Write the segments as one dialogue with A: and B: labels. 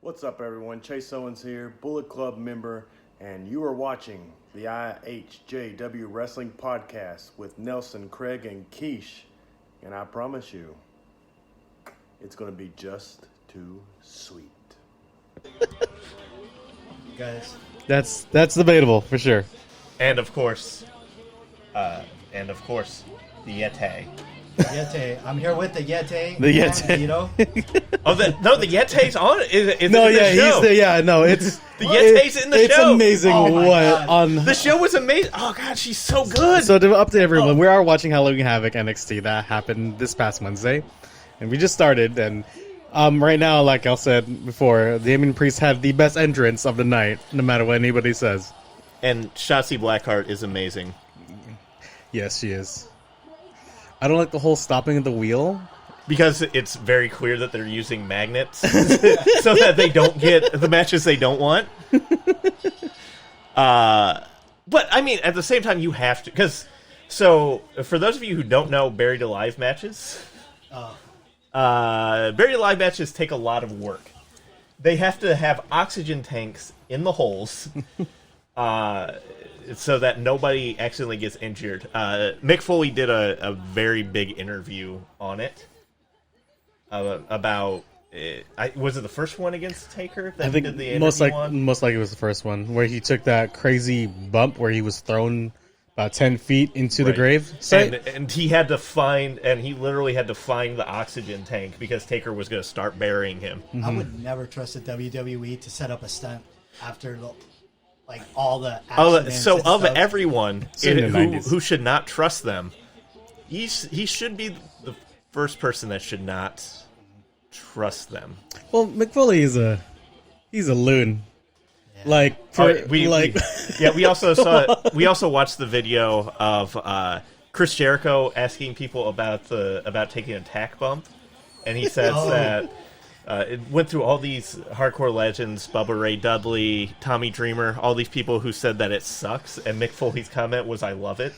A: What's up, everyone? Chase Owens here, Bullet Club member, and you are watching the IHJW Wrestling Podcast with Nelson, Craig, and Keish. And I promise you, it's going to be just too sweet.
B: Guys,
C: That's debatable for sure.
D: And of course, the Yeti.
B: Yeti. I'm here with the Yeti.
C: The Yeti.
B: You know?
D: Oh, the Yeti's on. Is
C: No,
D: in the
C: yeah,
D: show.
C: he's the it's
D: The Yeti's in the
C: it's
D: show.
C: amazing
B: Oh my
C: what
B: God.
C: on.
D: The show was amazing. Oh god, she's so good.
C: So to update everyone, we are watching Halloween Havoc NXT that happened this past Wednesday, and we just started. And right now, like I said before, Damian Priest had the best entrance of the night, no matter what anybody says.
D: And Shotzi Blackheart is amazing.
C: Yes, she is. I don't like the whole stopping of the wheel.
D: Because it's very clear that they're using magnets so that they don't get the matches they don't want. But, I mean, at the same time, you have to. So, for those of you who don't know Buried Alive matches, Buried Alive matches take a lot of work. They have to have oxygen tanks in the holes so that nobody accidentally gets injured. Mick Foley did a very big interview on it. About was it the first one against Taker? That
C: I think
D: did the
C: most
D: on?
C: likely it was the first one where he took that crazy bump where he was thrown about 10 feet into the
D: Right.
C: grave site.
D: And he had to find, and he literally had to find the oxygen tank because Taker was going to start burying him.
B: I would never trust the WWE to set up a stunt after all the accidents
D: So
B: and
D: of
B: stuff.
D: everyone
C: in the 90s.
D: who should not trust them, he should be the first person that should not trust them.
C: Well, McFoley is he's a loon. Like
D: We also watched the video of Chris Jericho asking people about taking a tack bump, and he says that it went through all these hardcore legends, Bubba Ray Dudley, Tommy Dreamer, all these people who said that it sucks, and Mick Foley's comment was, "I love it."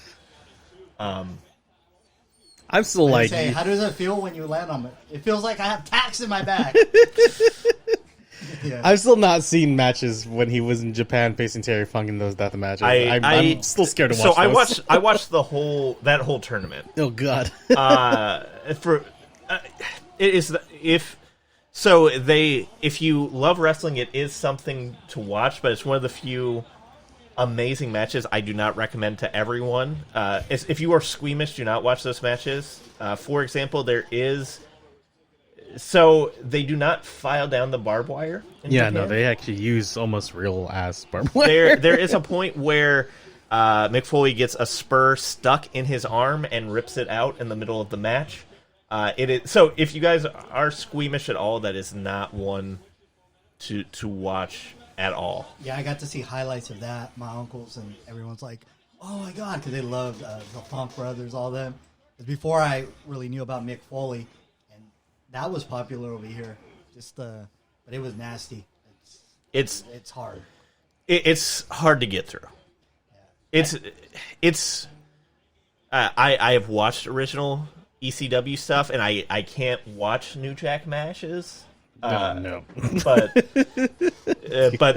C: I'm still
B: They
C: like,
B: say, how does it feel when you land on it? It feels like I have tacks in my back. Yeah.
C: I've still not seen matches when he was in Japan facing Terry Funk in those death matches. I'm still scared to watch.
D: So
C: those.
D: I watched that whole tournament.
C: Oh God.
D: If you love wrestling, it is something to watch, but it's one of the few amazing matches I do not recommend to everyone. If you are squeamish, do not watch those matches. For example, they do not file down the barbed wire in
C: Yeah,
D: Japan.
C: no, they actually use almost real ass barbed wire.
D: There is a point where Mick Foley gets a spur stuck in his arm and rips it out in the middle of the match. So if you guys are squeamish at all, that is not one to watch at all.
B: Yeah, I got to see highlights of that. My uncles and everyone's like, "Oh my god," because they loved the Funk Brothers, all them. It was before I really knew about Mick Foley, and that was popular over here. But it was nasty.
D: It's
B: hard.
D: it's hard to get through. I have watched original ECW stuff, and I can't watch New Jack matches.
C: No.
D: But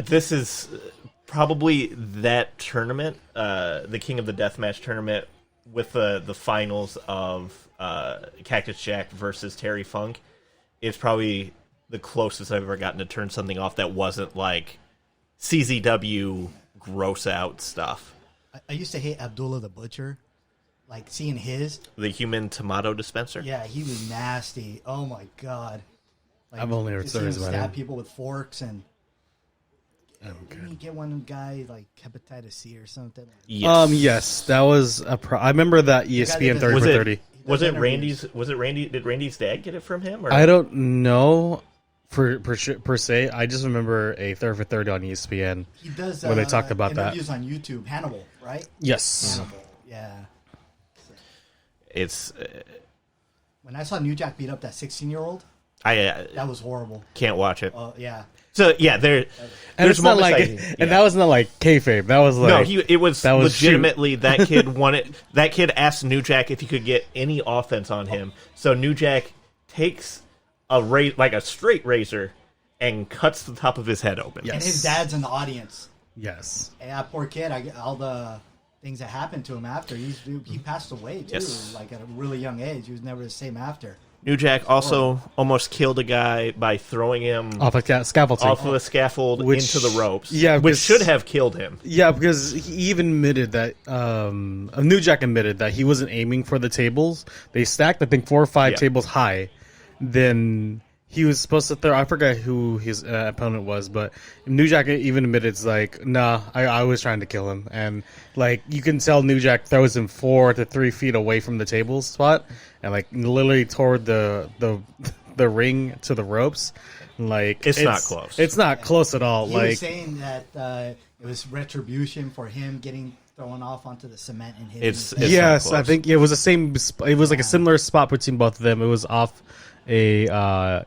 D: this is probably that tournament, the King of the Deathmatch tournament, with the finals of Cactus Jack versus Terry Funk, is probably the closest I've ever gotten to turn something off that wasn't like CZW gross out stuff.
B: I used to hate Abdullah the Butcher. Like, seeing his...
D: The human tomato dispenser?
B: Yeah, he was nasty. Oh, my God. Like,
C: I've only heard
B: just seeing him
C: stories about
B: stab
C: him.
B: people with forks, and...
C: Okay.
B: Didn't he get one guy, like, hepatitis C or something?
C: Yes, that was I remember that ESPN 30
D: Was
C: for
D: it-
C: 30.
D: Was it
B: interviews.
D: Randy? Did Randy's dad get it from him? Or?
C: I don't know per se. I just remember a 30 for 30 on ESPN.
B: He does
C: Where they talked about that.
B: interviews on YouTube. Hannibal, right?
C: Yes.
B: Hannibal, yeah.
D: It's
B: When I saw New Jack beat up that 16-year-old,
D: I
B: that was horrible.
D: can't watch it.
B: Yeah.
D: So yeah,
C: And
D: there's
C: it's not
D: moments
C: like, and that was not like kayfabe. That was like,
D: no, it was
C: that was
D: legitimately that kid wanted. That kid asked New Jack if he could get any offense on him. So New Jack takes a straight razor and cuts the top of his head open.
C: Yes.
B: And his dad's in the audience.
C: Yes.
B: And that poor kid, all the things that happened to him after, he passed away too,
D: Yes.
B: like at a really young age. He was never the same after.
D: New Jack also almost killed a guy by throwing him
C: Off a scaffolding.
D: off of a scaffold
C: Which-
D: into the ropes.
C: yeah,
D: which
C: because-
D: should have killed him.
C: Yeah, because he even admitted that New Jack admitted that he wasn't aiming for the tables. They stacked, I think, 4 or 5
D: Yeah.
C: tables high. Then he was supposed to throw. I forgot who his opponent was, but New Jack even admitted, it's like, nah, I was trying to kill him, and like you can tell New Jack throws him 4 to 3 feet away from the table spot, and like literally toward the ring to the ropes. Like
D: It's not close.
C: It's not close at all.
B: He
C: like
B: was saying that it was retribution for him getting thrown off onto the cement and hitting.
D: It's
C: yes,
D: not
C: I
D: close.
C: think it was the same. It was like a similar spot between both of them. It was off a.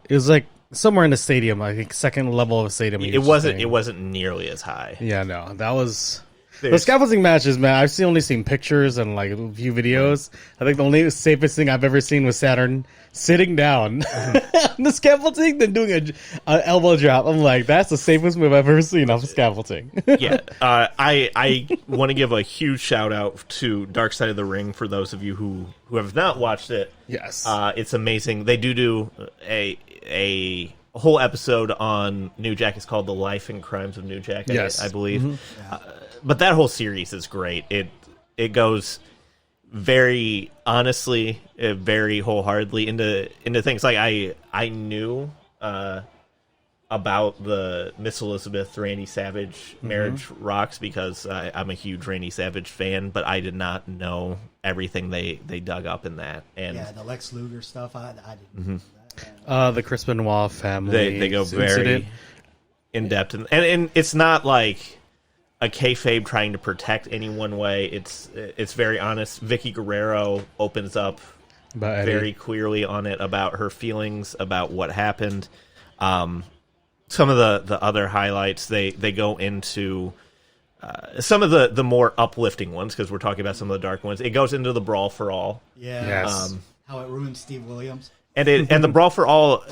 C: It was like somewhere in the stadium. I think second level of a stadium. he
D: It
C: was
D: wasn't.
C: saying.
D: It wasn't nearly as high.
C: Yeah, no, that was. The
D: There's-
C: scaffolding matches, man. I've only seen pictures and like a few videos. I think the only safest thing I've ever seen was Saturn sitting down on the scaffolding, then doing a elbow drop. I'm like, that's the safest move I've ever seen off of scaffolding.
D: Yeah, I want to give a huge shout out to Dark Side of the Ring for those of you who have not watched it.
C: Yes.
D: It's amazing. They do a whole episode on New Jack. It's called The Life and Crimes of New Jack.
C: Yes.
D: I believe. But that whole series is great. It goes very honestly, very wholeheartedly into things like I knew about the Miss Elizabeth Randy Savage marriage rocks because I'm a huge Randy Savage fan, but I did not know everything they dug up in that. And
B: yeah, the Lex Luger stuff. I didn't. know that.
C: The Chris Benoit family.
D: they go
C: incident.
D: very in depth, and it's not like a kayfabe trying to protect any one way. It's very honest. Vicky Guerrero opens up
C: About Eddie.
D: very clearly on it about her feelings about what happened. Some of the other highlights they go into some of the more uplifting ones because we're talking about some of the dark ones. It goes into the Brawl for All.
B: Yeah.
C: Yes.
B: How it ruined Steve Williams.
D: And the Brawl for All,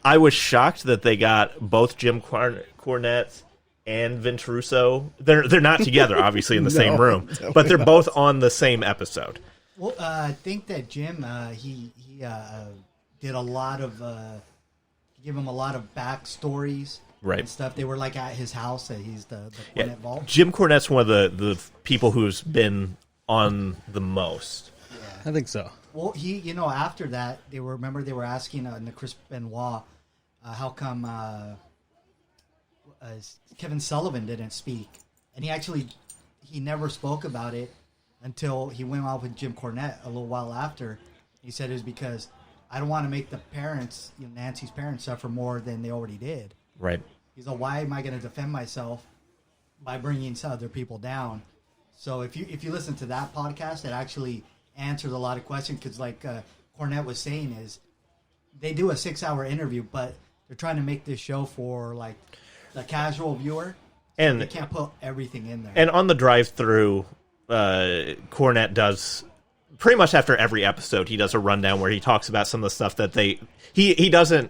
D: I was shocked that they got both Jim Cornette and Vince Russo. They're not together, obviously, in the same room, but they're both on the same episode.
B: Well, I think that Jim he did a lot of give him a lot of backstories
D: Right.
B: and stuff. They were like at his house. He's the
D: Yeah.
B: Cornette Vault.
D: Jim Cornette's one of the people who's been on the most.
C: I think so.
B: Well, after that, they were asking in the Chris Benoit, how come Kevin Sullivan didn't speak, and he never spoke about it until he went out with Jim Cornette a little while after. He said it was because I don't want to make the parents, Nancy's parents, suffer more than they already did.
D: Right.
B: He's like, why am I going to defend myself by bringing some other people down? So if you listen to that podcast, it actually answers a lot of questions because, like Cornette was saying, is they do a 6-hour interview, but they're trying to make this show for like the casual viewer,
D: And
B: they can't put everything in there.
D: And on the drive-through, Cornette does pretty much after every episode. He does a rundown where he talks about some of the stuff that he doesn't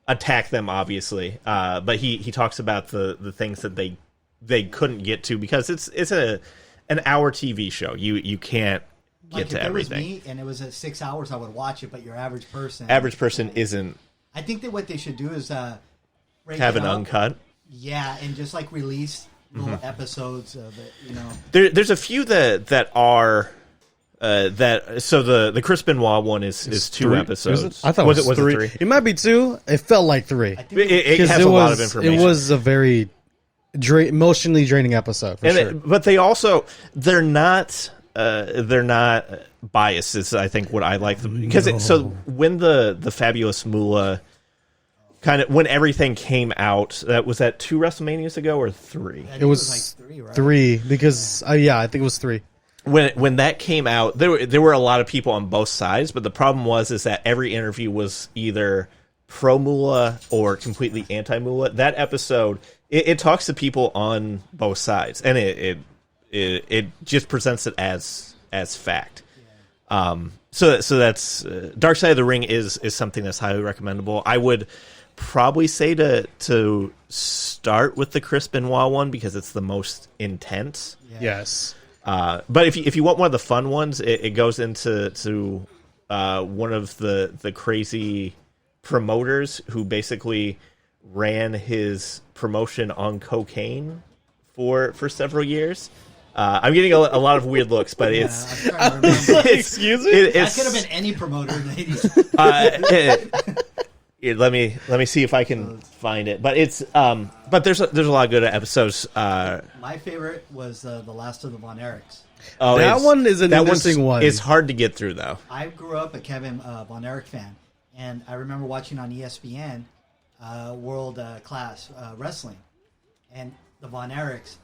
D: attack them, obviously, but he talks about the things that they couldn't get to because it's an hour TV show. You can't
B: like
D: get to
B: if
D: everything.
B: it was me and it was at 6 hours, I would watch it. But your average person,
D: Isn't
B: I think that what they should do is break
D: have
B: it
D: an
B: up.
D: uncut.
B: Yeah, and just like release little
D: Mm-hmm.
B: episodes of it,
D: There's a few that are. So the Chris Benoit one is 2
C: 3?
D: episodes.
C: Is it? I thought
D: was
C: it was
D: it
C: 3.
D: three?
C: It might be 2. It felt like 3.
B: I think
D: It
C: Because
D: has a lot of information.
C: It was a very emotionally draining episode for sure.
D: But they also they're not biased. Is I think what I like them because so when the Fabulous Moolah kind of when everything came out, that was that 2 WrestleManias ago or 3.
B: I think
C: It was
B: like 3, right?
C: 3 because I think it was 3.
D: When that came out, there were a lot of people on both sides, but the problem was that every interview was either pro Moolah or completely anti Moolah. That episode it talks to people on both sides, and it just presents it as fact. So that's Dark Side of the Ring is something that's highly recommendable. I would probably say to start with the Chris Benoit one because it's the most intense.
B: Yeah.
C: Yes.
D: But if you want one of the fun ones, it goes into one of the crazy promoters who basically ran his promotion on cocaine for several years. I'm getting a lot of weird looks, but it's
B: I'm trying to remember.
C: Excuse me.
B: That could have been any promoter in the 80s.
D: Let me see if I can find it. But it's but there's a lot of good episodes.
B: My favorite was the Last of the Von Erichs.
D: Oh,
C: That one is an interesting one.
D: It's hard to get through though.
B: I grew up a Kevin Von Erich fan, and I remember watching on ESPN World Class Wrestling, and the Von Erichs,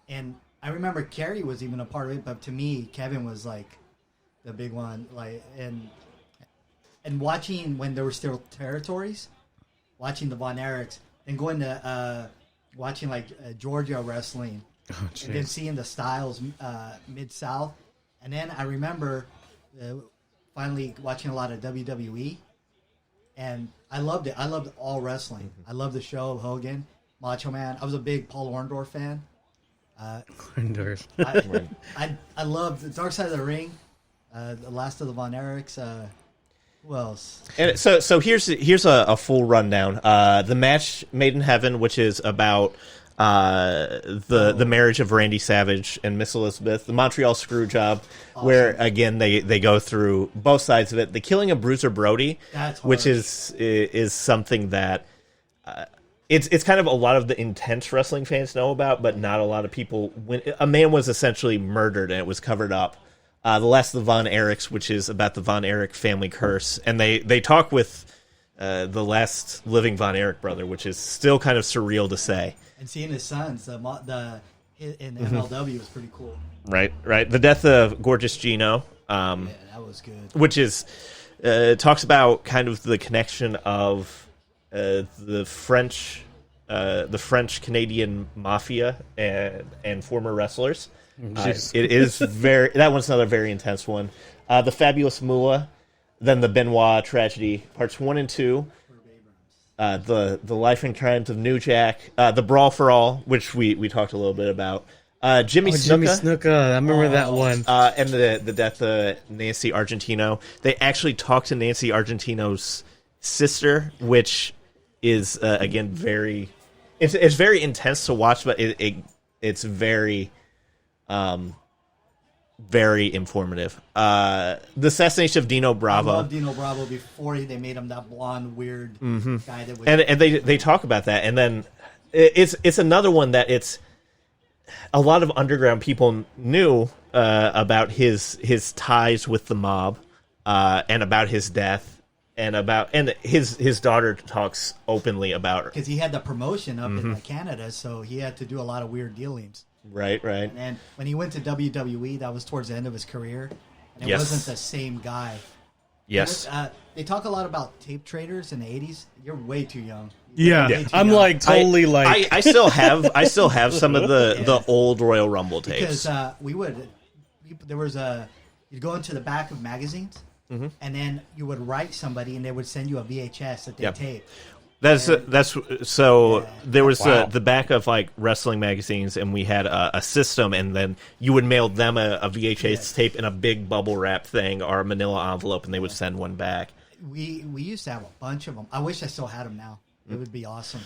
B: and I remember Kerry was even a part of it, but to me, Kevin was like the big one. Like and watching when there were still territories, watching the Von Erichs, and going to watching like Georgia wrestling, and then seeing the styles Mid South, and then I remember finally watching a lot of WWE, and I loved it. I loved all wrestling. I loved the show of Hogan, Macho Man. I was a big Paul Orndorff fan. I loved the Dark Side of the Ring, the Last of the Von Erichs. Who else?
D: And so here's a full rundown. The match Made in Heaven, which is about the marriage of Randy Savage and Miss Elizabeth, the Montreal Screwjob,
B: Awesome.
D: where again they go through both sides of it. The killing of Bruiser Brody, which is something that it's kind of a lot of the intense wrestling fans know about, but not a lot of people. When a man was essentially murdered and it was covered up. The Last of the Von Erichs, which is about the Von Erich family curse, and they talk with the last living Von Erich brother, which is still kind of surreal to say.
B: And seeing his sons, in MLW was pretty cool.
D: Right. The death of Gorgeous Gino,
B: Yeah, that was good.
D: which is talks about kind of the connection of the French Canadian mafia and former wrestlers. It is that one's another very intense one. The Fabulous Moolah, then the Benoit tragedy, parts 1 and 2. The Life and Crimes of New Jack, the Brawl for All, which we talked a little bit about. Jimmy Snuka,
C: I remember that one.
D: and the death of Nancy Argentino. They actually talked to Nancy Argentino's sister, which is again very intense to watch, but it's very very informative. The assassination of Dino Bravo.
B: I love Dino Bravo before they made him that blonde, weird guy that was.
D: And they talk about that, and then it's another one that it's a lot of underground people knew about his ties with the mob, and about his death, and his daughter talks openly about
B: because he had the promotion up in Canada, so he had to do a lot of weird dealings.
D: Right.
B: And then when he went to WWE, that was towards the end of his career, and it wasn't the same guy.
D: Yes.
B: They talk a lot about tape traders in the 80s. You're way too young.
C: Yeah, I'm like totally like.
D: I still have some of the old Royal Rumble tapes.
B: Because you'd go into the back of magazines, and then you would write somebody, and they would send you a VHS that they taped.
D: There was the back of like wrestling magazines, and we had a system, and then you would mail them a VHS tape in a big bubble wrap thing or a manila envelope, and they would send one back.
B: We used to have a bunch of them. I wish I still had them now. It would be awesome.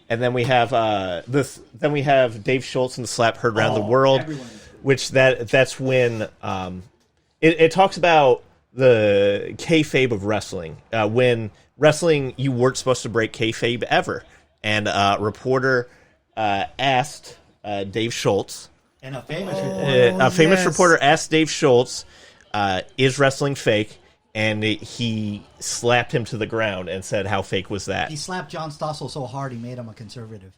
D: And then we have Then we have Dave Schultz and the Slap Heard Around the World, which that's when it talks about the kayfabe of wrestling. When wrestling, you weren't supposed to break kayfabe ever, and a reporter asked Dave Schultz,
B: and a famous
D: reporter asked Dave Schultz, "Is wrestling fake?" And he slapped him to the ground and said, "How fake was that?"
B: He slapped John Stossel so hard he made him a conservative.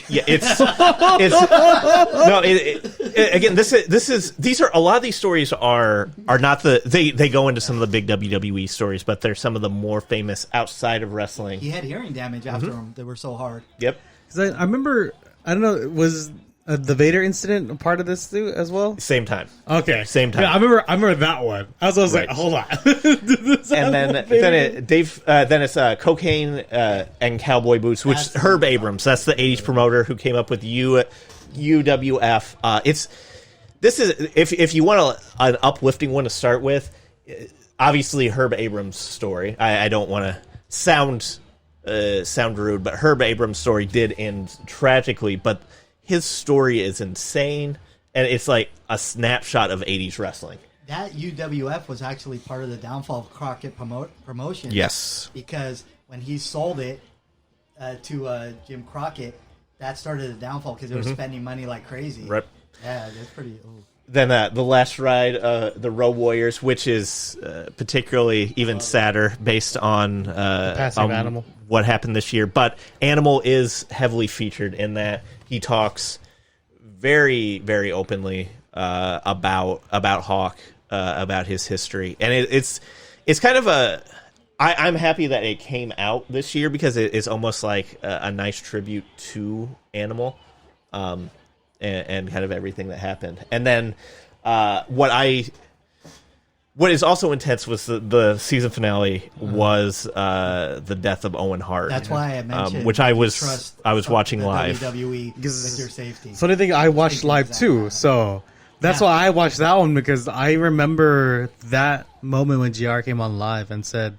D: Yeah, again. These are a lot of these stories are not they go into some of the big WWE stories, but they're some of the more famous outside of wrestling.
B: He had hearing damage after them. They were so hard.
D: Yep.
C: I remember, I don't know, the Vader incident a part of this too as well?
D: Same time.
C: Okay,
D: Same time.
C: Yeah, I remember that one. I was
D: Right.
C: like, hold on.
D: And then it's Cocaine and Cowboy Boots, which
B: That's
D: Herb Abrams. That's the '80s promoter who came up with UWF. This is if you want an uplifting one to start with. Obviously, Herb Abrams' story. I don't want to sound rude, but Herb Abrams' story did end tragically. But his story is insane, and it's like a snapshot of '80s wrestling.
B: That UWF was actually part of the downfall of Crockett Promotion.
D: Yes.
B: Because when he sold it to Jim Crockett, that started the downfall because they were spending money like crazy.
D: Right.
B: Yeah, that's pretty. Ooh.
D: Then the last ride, the Road Warriors, which is particularly even sadder based on
C: passing of Animal.
D: What happened this year. But Animal is heavily featured in that. He talks very, very openly about Hawk, about his history, and it's kind of a. I'm happy that it came out this year because it's almost like a nice tribute to Animal. And kind of everything that happened. And then what is also intense was the season finale was the death of Owen Hart.
B: That's why I mentioned
D: which I was watching
B: the
D: live.
B: WWE with your safety.
C: Funny thing, I watched live too, so that's why I watched that one because I remember that moment when GR came on live and said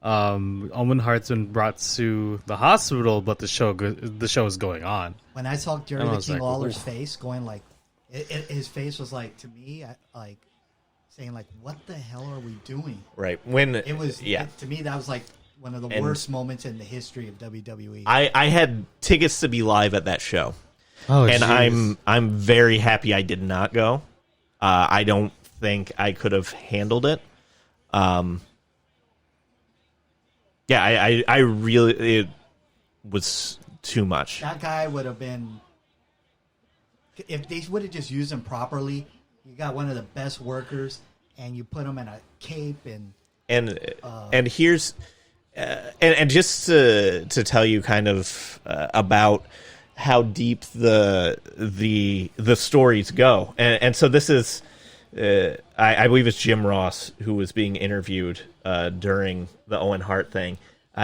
C: Owen Hart's been brought to the hospital, but the show is going on.
B: When I saw Jerry
C: And I
B: the
C: was
B: King
C: like,
B: Lawler's
C: ooh.
B: face going like, his face was like to me like saying like, what the hell are we doing?
D: Right. When
B: It was
D: yeah.
B: to me that was like one of the worst moments in the history of WWE.
D: I had tickets to be live at that show.
C: Oh,
D: And
C: jeez.
D: I'm very happy I did not go. I don't think I could have handled it. Yeah, I really, it was too much.
B: That guy would have been, if they would have just used him properly. You got one of the best workers, and you put him in a cape
D: And here's and just to tell you kind of about how deep the stories go, and so this is I believe it's Jim Ross who was being interviewed during the Owen Hart thing.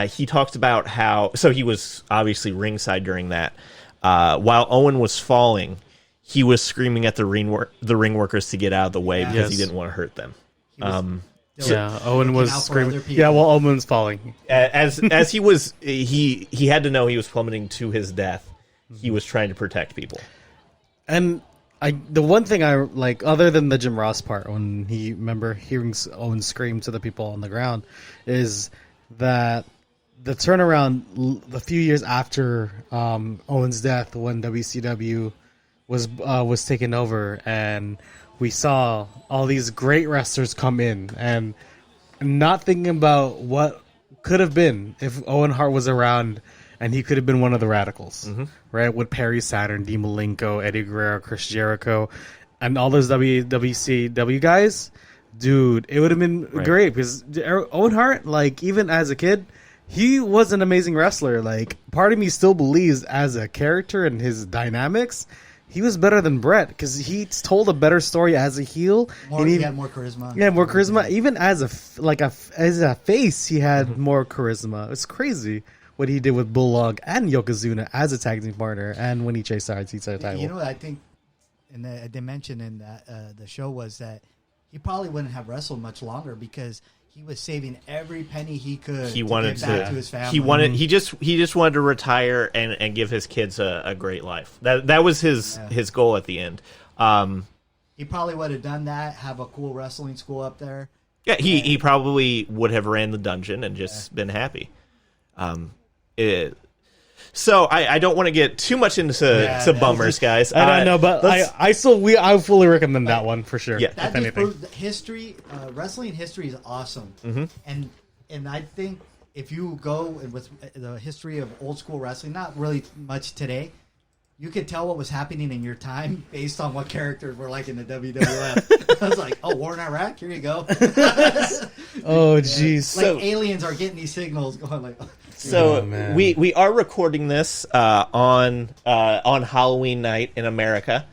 D: He talked about how he was obviously ringside during that. While Owen was falling, he was screaming at the ring workers to get out of the way because he didn't want to hurt them.
C: Owen was
B: out for
C: screaming.
B: other people.
C: Yeah, well, Owen was falling.
D: As he was, he had to know he was plummeting to his death. He was trying to protect people.
C: And the one thing I like, other than the Jim Ross part, when he remember hearing Owen scream to the people on the ground, is that the turnaround a few years after Owen's death, when WCW was taken over, and we saw all these great wrestlers come in, and not thinking about what could have been if Owen Hart was around. And he could have been one of the Radicals, right? With Perry Saturn, Dean Malenko, Eddie Guerrero, Chris Jericho, and all those WCW guys. Dude, it would have been great because Owen Hart, like, even as a kid, he was an amazing wrestler. Like, part of me still believes as a character and his dynamics, he was better than Brett because he told a better story as a heel.
B: He had more charisma.
C: Yeah, more charisma. Even as a face, he had more charisma. It's crazy what he did with Bulldog and Yokozuna as a tag team partner, and when he chased our title.
B: You know what I think, and I did mention in that, the show was that he probably wouldn't have wrestled much longer because he was saving every penny he could.
D: He wanted
B: get back to his family.
D: He just wanted to retire and give his kids a great life. That was his goal at the end.
B: He probably would have done that. Have a cool wrestling school up there.
D: Yeah, he probably would have ran the dungeon and just been happy. So I don't want to get too much into bummers, guys.
C: I know, but I fully recommend that one for sure.
D: Yeah.
B: That
C: if
B: just
C: anything.
B: proves that history, wrestling history is awesome. And I think if you go with the history of old school wrestling, not really much today, you could tell what was happening in your time based on what characters were like in the WWF. I was like, oh, War in Iraq, here you go.
C: Oh, jeez.
B: Like aliens are getting these signals going like.
D: So
C: Oh, man.
D: we are recording this on Halloween night in America.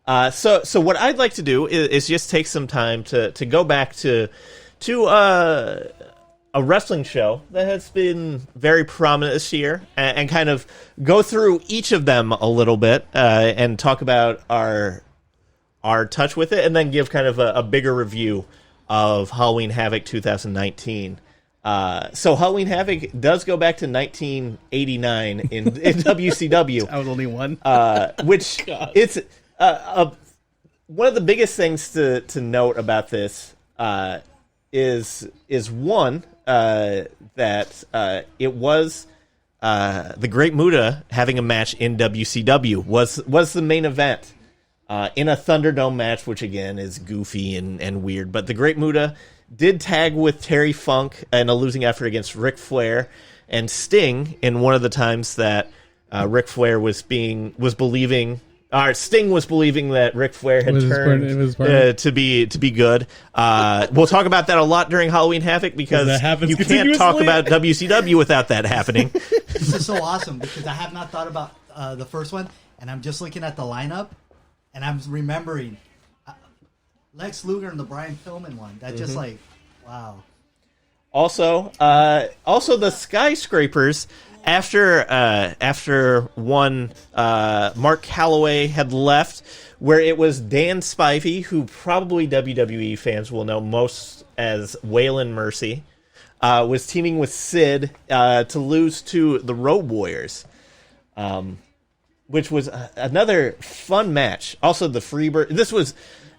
D: So what I'd like to do is just take some time to go back to a wrestling show that has been very prominent this year, and kind of go through each of them a little bit, and talk about our touch with it, and then give kind of a bigger review of Halloween Havoc 2019. So Halloween Havoc does go back to 1989 in WCW.
C: I was only one.
D: Which it's one of the biggest things to note about this is one, that it was the Great Muta having a match in WCW was the main event in a Thunderdome match, which again is goofy and weird. But the Great Muta did tag with Terry Funk in a losing effort against Ric Flair and Sting in one of the times that Ric Flair Sting was believing that Ric Flair had turned to be good. We'll talk about that a lot during Halloween Havoc because you can't talk about WCW without that happening.
B: This is so awesome because I have not thought about the first one, and I'm just looking at the lineup, and I'm remembering Lex Luger and the Brian Pillman one. That just like, wow.
D: Also the Skyscrapers. After one, Mark Calloway had left, where it was Dan Spivey, who probably WWE fans will know most as Waylon Mercy, was teaming with Sid to lose to the Road Warriors, which was another fun match. Also, the Freebird.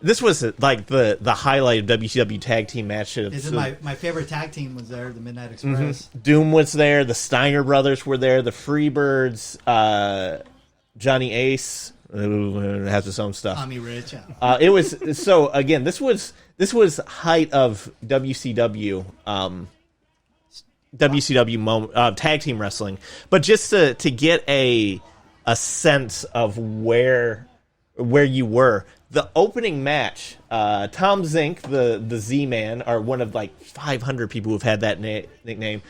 D: This was like the highlight of WCW tag team matches.
B: This is my favorite tag team was there, the Midnight Express.
D: Doom was there. The Steiner brothers were there. The Freebirds, Johnny Ace, who has his own stuff.
B: Tommy Rich.
D: It was so again. This was height of WCW. WCW tag team wrestling, but just to get a sense of where you were. The opening match, Tom Zink, the Z-Man, are one of like 500 people who've had that nickname,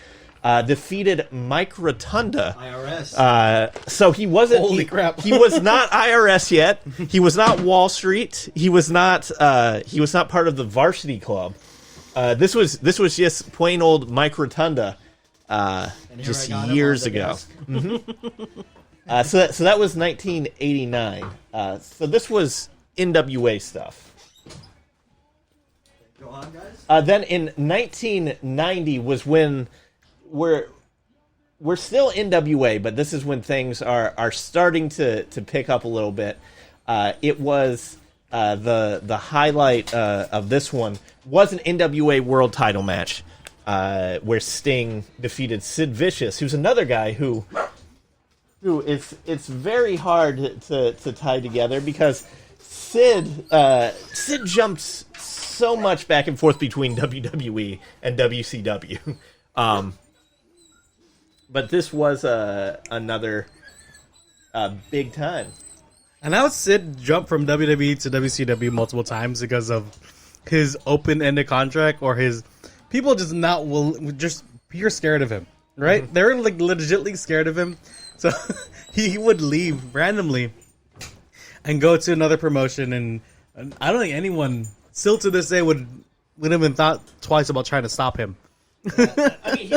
D: defeated Mike Rotunda.
B: IRS.
D: So he wasn't.
C: Holy crap!
D: He was not IRS yet. He was not Wall Street. He was not. He was not part of the Varsity Club. This was just plain old Mike Rotunda. Just years ago. So that was 1989. So this was NWA stuff.
B: Go on, guys.
D: Then in 1990 was when we're still NWA, but this is when things are starting to pick up a little bit. It was the highlight of this one was an NWA World Title match where Sting defeated Sid Vicious, who's another guy who it's very hard to tie together because Sid jumped so much back and forth between WWE and WCW. But this was another big time.
C: And how Sid jumped from WWE to WCW multiple times because of his open-ended contract or his people just pure scared of him, right?
D: Mm-hmm.
C: They're like legitimately scared of him. So he would leave randomly and go to another promotion, and I don't think anyone still to this day would have been thought twice about trying to stop him.
D: I mean,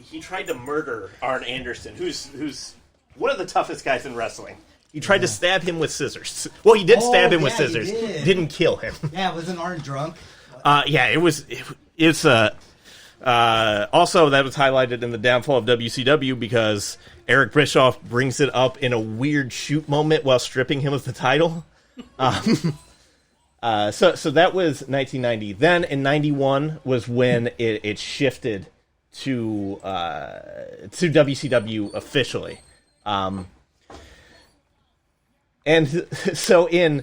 D: he tried to murder Arn Anderson, who's one of the toughest guys in wrestling. He tried to stab him with scissors. Well, he did stab him with scissors. Didn't kill him.
B: Yeah, wasn't Arn drunk?
D: Yeah, it was. It's also that was highlighted in the downfall of WCW because Eric Bischoff brings it up in a weird shoot moment while stripping him of the title. So that was 1990. Then in 91 was when it shifted to WCW officially. And so in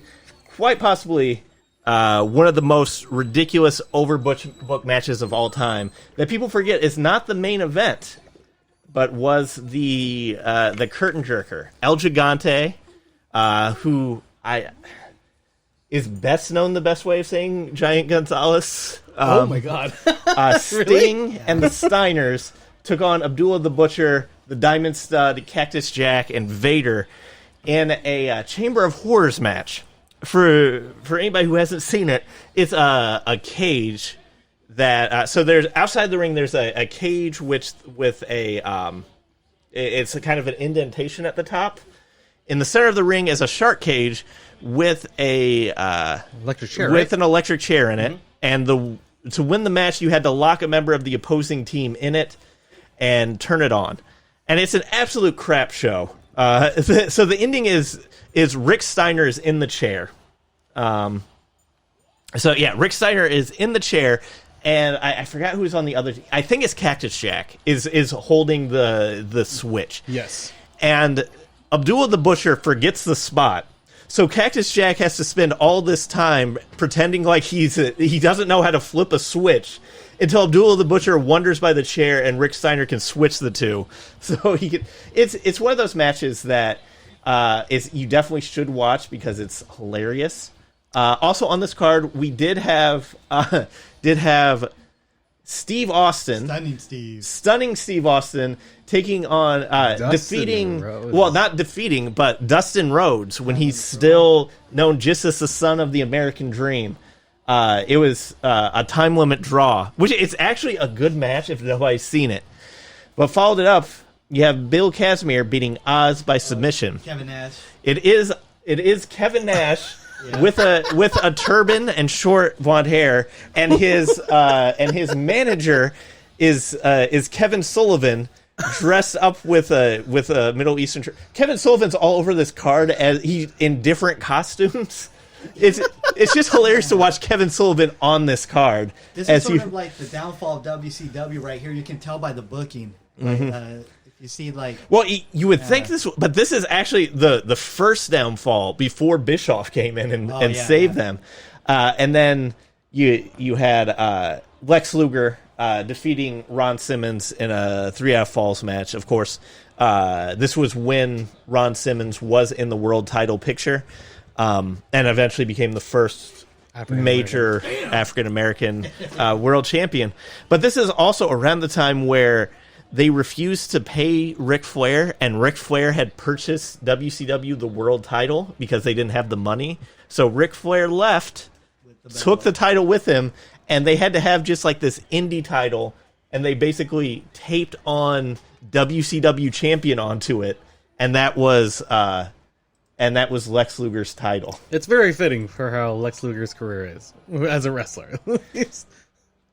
D: quite possibly one of the most ridiculous overbooked matches of all time that people forget is not the main event, but was the curtain jerker, El Gigante, who is best known the best way of saying Giant Gonzalez
C: Oh my god.
D: Sting and the Steiners took on Abdullah the Butcher, the Diamond Stud, Cactus Jack, and Vader in a Chamber of Horrors match. For anybody who hasn't seen it, it's a cage that so there's outside the ring. There's a cage with a it's a kind of an indentation at the top. In the center of the ring is a shark cage with a
C: Electric chair,
D: with
C: right?
D: an electric chair in it, and to win the match, you had to lock a member of the opposing team in it and turn it on. And it's an absolute crap show. So the ending is Rick Steiner is in the chair. Rick Steiner is in the chair, and I forgot who's on the other team. I think it's Cactus Jack is holding the switch.
C: Yes.
D: And Abdullah the Butcher forgets the spot. So Cactus Jack has to spend all this time pretending like he doesn't know how to flip a switch until Abdullah the Butcher wanders by the chair and Rick Steiner can switch the two. So it's one of those matches that you definitely should watch because it's hilarious. Also on this card, we did have Steve Austin, stunning Steve Austin, taking on Dustin Rhodes when he's still known just as the son of the American Dream. It was a time limit draw, which it's actually a good match if nobody's seen it. But followed it up, you have Bill Casimir beating Oz by submission.
B: Kevin Nash.
D: It is Kevin Nash. Yeah. With a turban and short blonde hair, and his manager is Kevin Sullivan, dressed up with a Middle Eastern. Kevin Sullivan's all over this card as he in different costumes. It's just hilarious to watch Kevin Sullivan on this card.
B: This is sort of like the downfall of WCW right here. You can tell by the booking. Like, you see, like...
D: Well, you would think this... But this is actually the first downfall before Bischoff came in and saved them. And then you had Lex Luger defeating Ron Simmons in a 3 out of Falls match. Of course, this was when Ron Simmons was in the world title picture and eventually became the first major African-American world champion. But this is also around the time where... they refused to pay Ric Flair, and Ric Flair had purchased WCW the world title because they didn't have the money. So Ric Flair left, took the title with him, and they had to have just like this indie title, and they basically taped on WCW champion onto it, and that was Lex Luger's title.
C: It's very fitting for how Lex Luger's career is as a wrestler.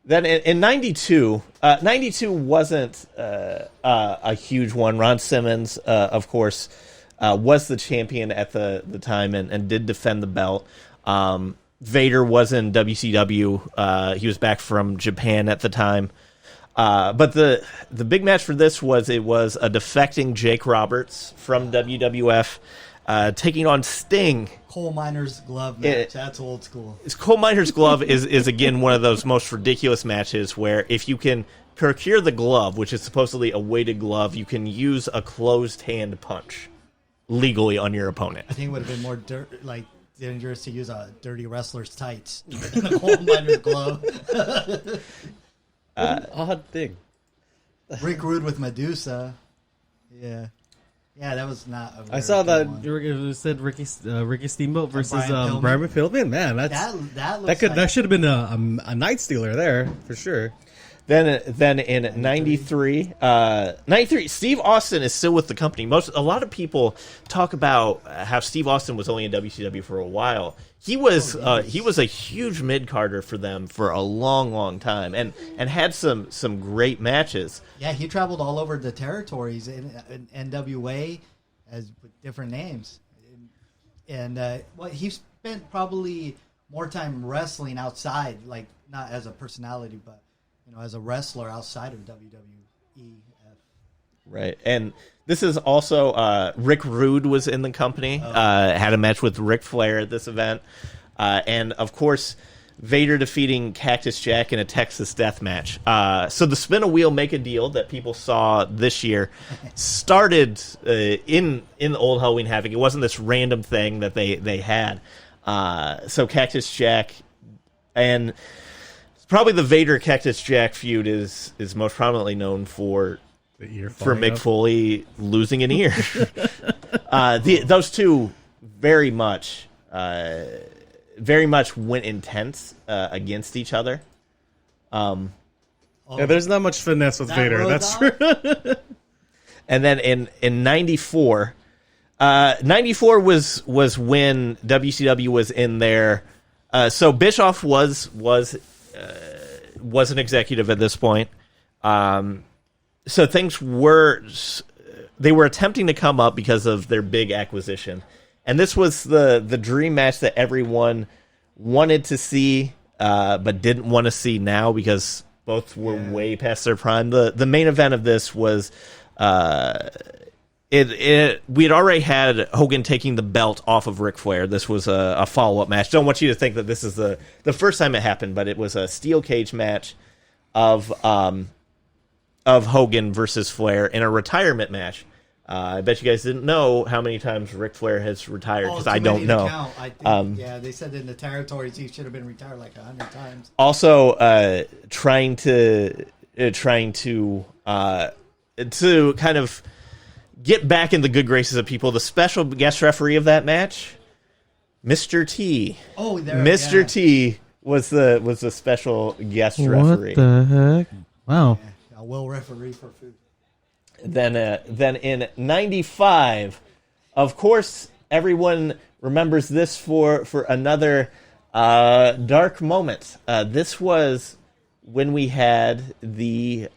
D: Then in 92, 92 wasn't a huge one. Ron Simmons, of course, was the champion at the time and did defend the belt. Vader was in WCW. He was back from Japan at the time. But the big match for this was a defecting Jake Roberts from WWF taking on Sting.
B: Coal miner's glove match. That's old school.
D: Coal miner's glove is again one of those most ridiculous matches where if you can procure the glove, which is supposedly a weighted glove, you can use a closed hand punch legally on your opponent.
B: I think it would have been more dangerous to use a dirty wrestler's tights than a coal miner's glove.
C: Odd thing.
B: Rick Rude with Medusa. Yeah. Yeah, that was not a very
C: I saw that
B: one.
C: you said Ricky Steamboat versus
B: Brian
C: Brian Pillman. Man, that should have been a night stealer there for sure.
D: Then in 93, Steve Austin is still with the company. A lot of people talk about how Steve Austin was only in WCW for a while. He was a huge mid-carder for them for a long, long time, and had some great matches.
B: Yeah, he traveled all over the territories in NWA with different names, and he spent probably more time wrestling outside, like not as a personality, but as a wrestler outside of WWE.
D: Right, and this is also Rick Rude was in the company, had a match with Ric Flair at this event, and of course Vader defeating Cactus Jack in a Texas death match. So the spin a wheel, make a deal that people saw this year started in the old Halloween Havoc. It wasn't this random thing that they had. So Cactus Jack and probably the Vader Cactus Jack feud is most prominently known for Mick Foley losing an ear. Those two very much went intense against each other.
C: Yeah, there's not much finesse with Vader. That's true.
D: And then in 94, 94 was when WCW was in there. So Bischoff was an executive at this point. So things were attempting to come up because of their big acquisition. And this was the dream match that everyone wanted to see, but didn't want to see now because both were way past their prime. The main event of this was we had already had Hogan taking the belt off of Ric Flair. This was a follow-up match. Don't want you to think that this is the first time it happened, but it was a steel cage match of Hogan versus Flair in a retirement match. I bet you guys didn't know how many times Ric Flair has retired because I don't know.
B: I think, they said in the territories he should have been retired like 100 times.
D: Also, trying to kind of get back in the good graces of people. The special guest referee of that match, Mr. T.
B: Oh, there,
D: Mr. T was the special guest referee.
C: What the heck? Wow.
B: Yeah, a well referee for food.
D: Then in 95, of course, everyone remembers this for another dark moment. This was when we had the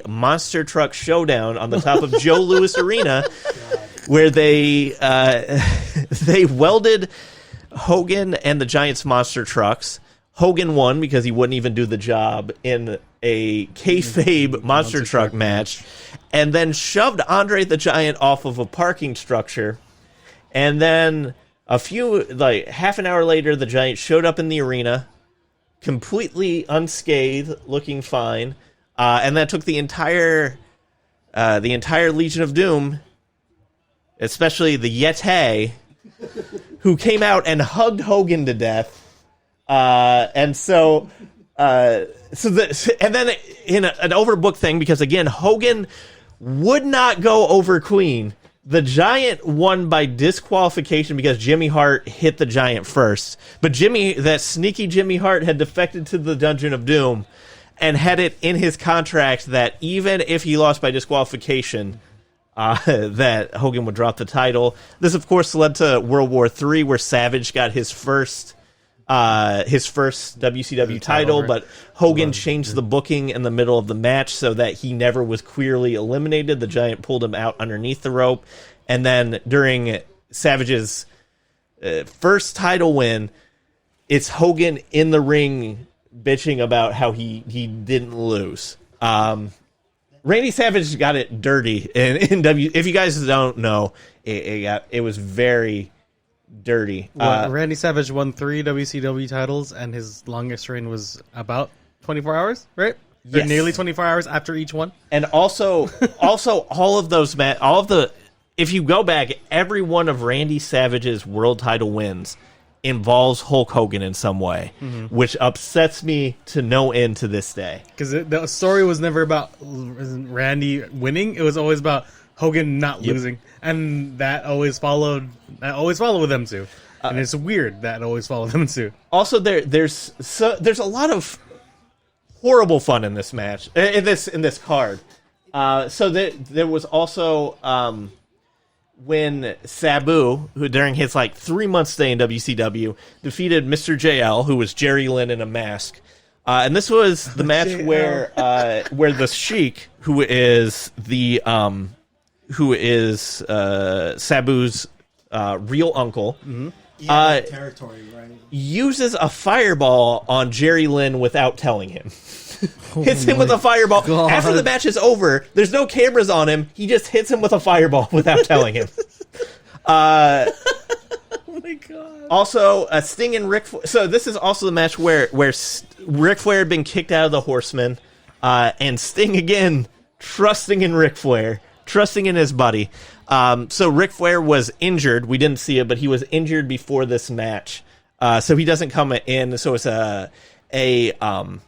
D: monster truck showdown on the top of Joe Louis Arena, where they welded Hogan and the Giant's monster trucks. Hogan won because he wouldn't even do the job in a kayfabe monster truck match, and then shoved Andre the Giant off of a parking structure. And then half an hour later, the Giant showed up in the arena, completely unscathed, looking fine, and that took the entire Legion of Doom, especially the Yeti, who came out and hugged Hogan to death. And then in an overbooked thing, because again, Hogan would not go over Queen. The Giant won by disqualification because Jimmy Hart hit the Giant first. But that sneaky Jimmy Hart had defected to the Dungeon of Doom and had it in his contract that even if he lost by disqualification, that Hogan would drop the title. This, of course, led to World War III, where Savage got his first WCW title, but Hogan changed the booking in the middle of the match so that he never was queerly eliminated. The Giant pulled him out underneath the rope, and then during Savage's first title win, it's Hogan in the ring bitching about how he didn't lose. Randy Savage got it dirty in If you guys don't know, it was very dirty.
C: Randy Savage won 3 WCW titles, and his longest reign was about 24 hours, right?
D: Yes.
C: Or nearly 24 hours after each one.
D: And also all of those if you go back, every one of Randy Savage's world title wins involves Hulk Hogan in some way, which upsets me to no end to this day.
C: Because the story was never about Randy winning; it was always about Hogan not losing, and that always followed with them too. And it's weird that always followed them too.
D: Also, there's a lot of horrible fun in this match, in this card. So there was also when Sabu, who during his 3-month stay in WCW, defeated Mr. JL, who was Jerry Lynn in a mask. And this was the match where the Sheik, who is Sabu's real uncle,
B: Territory, right?
D: uses a fireball on Jerry Lynn without telling him. Hits him with a fireball.
C: God.
D: After the match is over, there's no cameras on him. He just hits him with a fireball without telling him.
C: Oh my god.
D: Also, Sting and Ric Flair. So this is also the match where Ric Flair had been kicked out of the Horsemen, and Sting again trusting in Ric Flair, trusting in his buddy. So Ric Flair was injured. We didn't see it, but he was injured before this match. So he doesn't come in. So it's a
C: 2-1.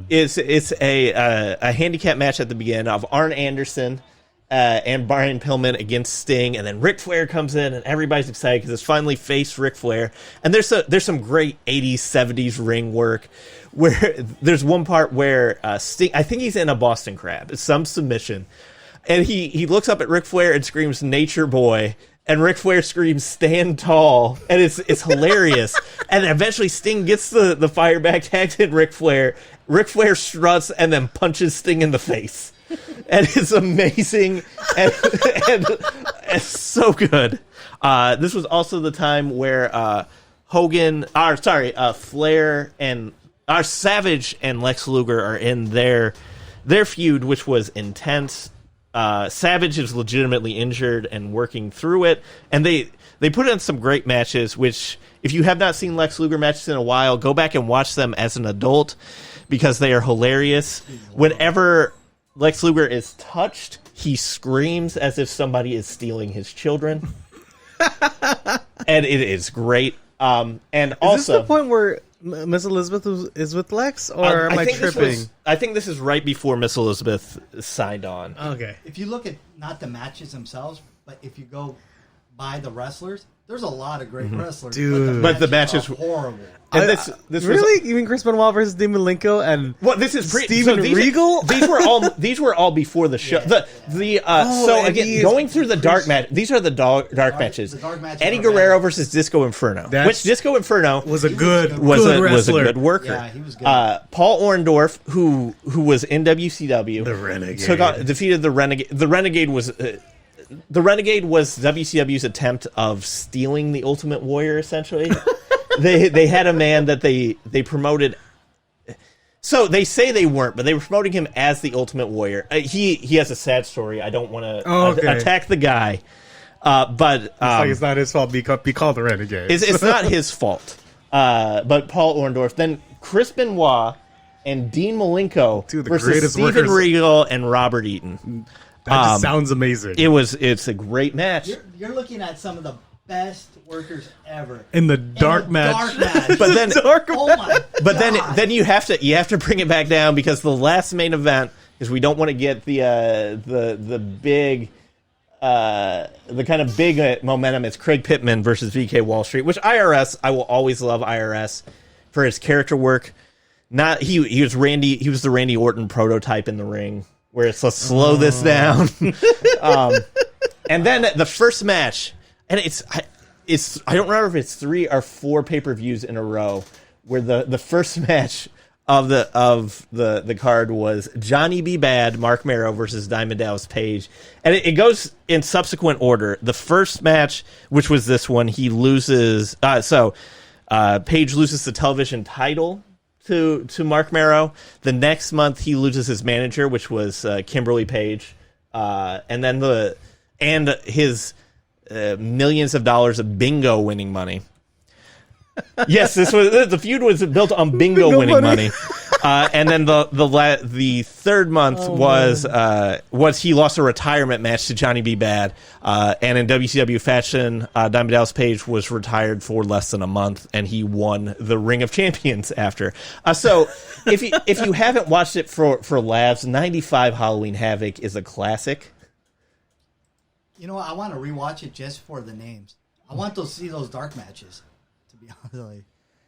D: It's a handicap match at the beginning of Arn Anderson and Brian Pillman against Sting, and then Ric Flair comes in, and everybody's excited because it's finally face Ric Flair. And there's some great 80s, 70s ring work where there's one part where Sting, I think he's in a Boston Crab, it's some submission, and he looks up at Ric Flair and screams, "Nature Boy." And Ric Flair screams, "Stand tall," and it's hilarious. And eventually Sting gets the fire back, tags in Ric Flair. Ric Flair struts and then punches Sting in the face, and it's amazing and it's so good. This was also the time where Flair and Savage and Lex Luger are in their feud, which was intense. Savage is legitimately injured and working through it, and they put in some great matches, which, if you have not seen Lex Luger matches in a while, go back and watch them as an adult, because they are hilarious. Whenever Lex Luger is touched, he screams as if somebody is stealing his children. And it is great. And
C: is
D: also,
C: this the point where Miss Elizabeth is with Lex, or am I tripping?
D: I think this is right before Miss Elizabeth signed on.
C: Okay.
B: If you look at not the matches themselves, but if you go by the wrestlers, there's a lot of great wrestlers.
C: Dude.
D: But the matches
B: are horrible.
D: And this
C: really? You mean Chris Benoit versus Dean Malenko and
D: this is
C: Steven Regal?
D: These were all before the show. Going through the dark match. These are the dark matches.
B: The dark matches
D: Eddie
B: are
D: Guerrero
B: bad.
D: versus Disco Inferno. Which Disco Inferno
C: was a good
D: a good worker.
B: Yeah, he was good.
D: Paul Orndorff, who was in WCW,
C: The Renegade,
D: defeated the Renegade. The Renegade was WCW's attempt of stealing the Ultimate Warrior. Essentially, they had a man that they promoted. So they say they weren't, but they were promoting him as the Ultimate Warrior. He has a sad story. I don't want to attack the guy, but
C: it's not his fault. Be called the Renegade.
D: It's not his fault. But Paul Orndorff, then Chris Benoit and Dean Malenko versus Steven Regal and Robert Eaton.
C: That just sounds amazing.
D: It's a great match.
B: You're looking at some of the best workers ever
C: in the dark match.
D: But then,
B: oh my God.
D: then you have to bring it back down, because the last main event is, we don't want to get the big the kind of big momentum. It's Craig Pittman versus VK Wall Street, which I will always love IRS for his character work. He was the Randy Orton prototype in the ring, where it's, let's slow this down. And then the first match, and I don't remember if it's 3 or 4 pay-per-views in a row, where the first match of the card was Johnny B. Bad, Mark Marrow versus Diamond Dallas Page, and it goes in subsequent order. The first match, which was this one, he loses. Page loses the television title to Mark Marrow. The next month, he loses his manager, which was Kimberly Page, and then his millions of dollars of bingo winning money. Yes, the feud was built on bingo winning money. And then the third month was he lost a retirement match to Johnny B. Bad, and in WCW fashion, Diamond Dallas Page was retired for less than a month, and he won the Ring of Champions after. So if you haven't watched it for laughs, 95 Halloween Havoc is a classic.
B: You know what? I want to rewatch it just for the names. I want to see those dark matches. To be honest,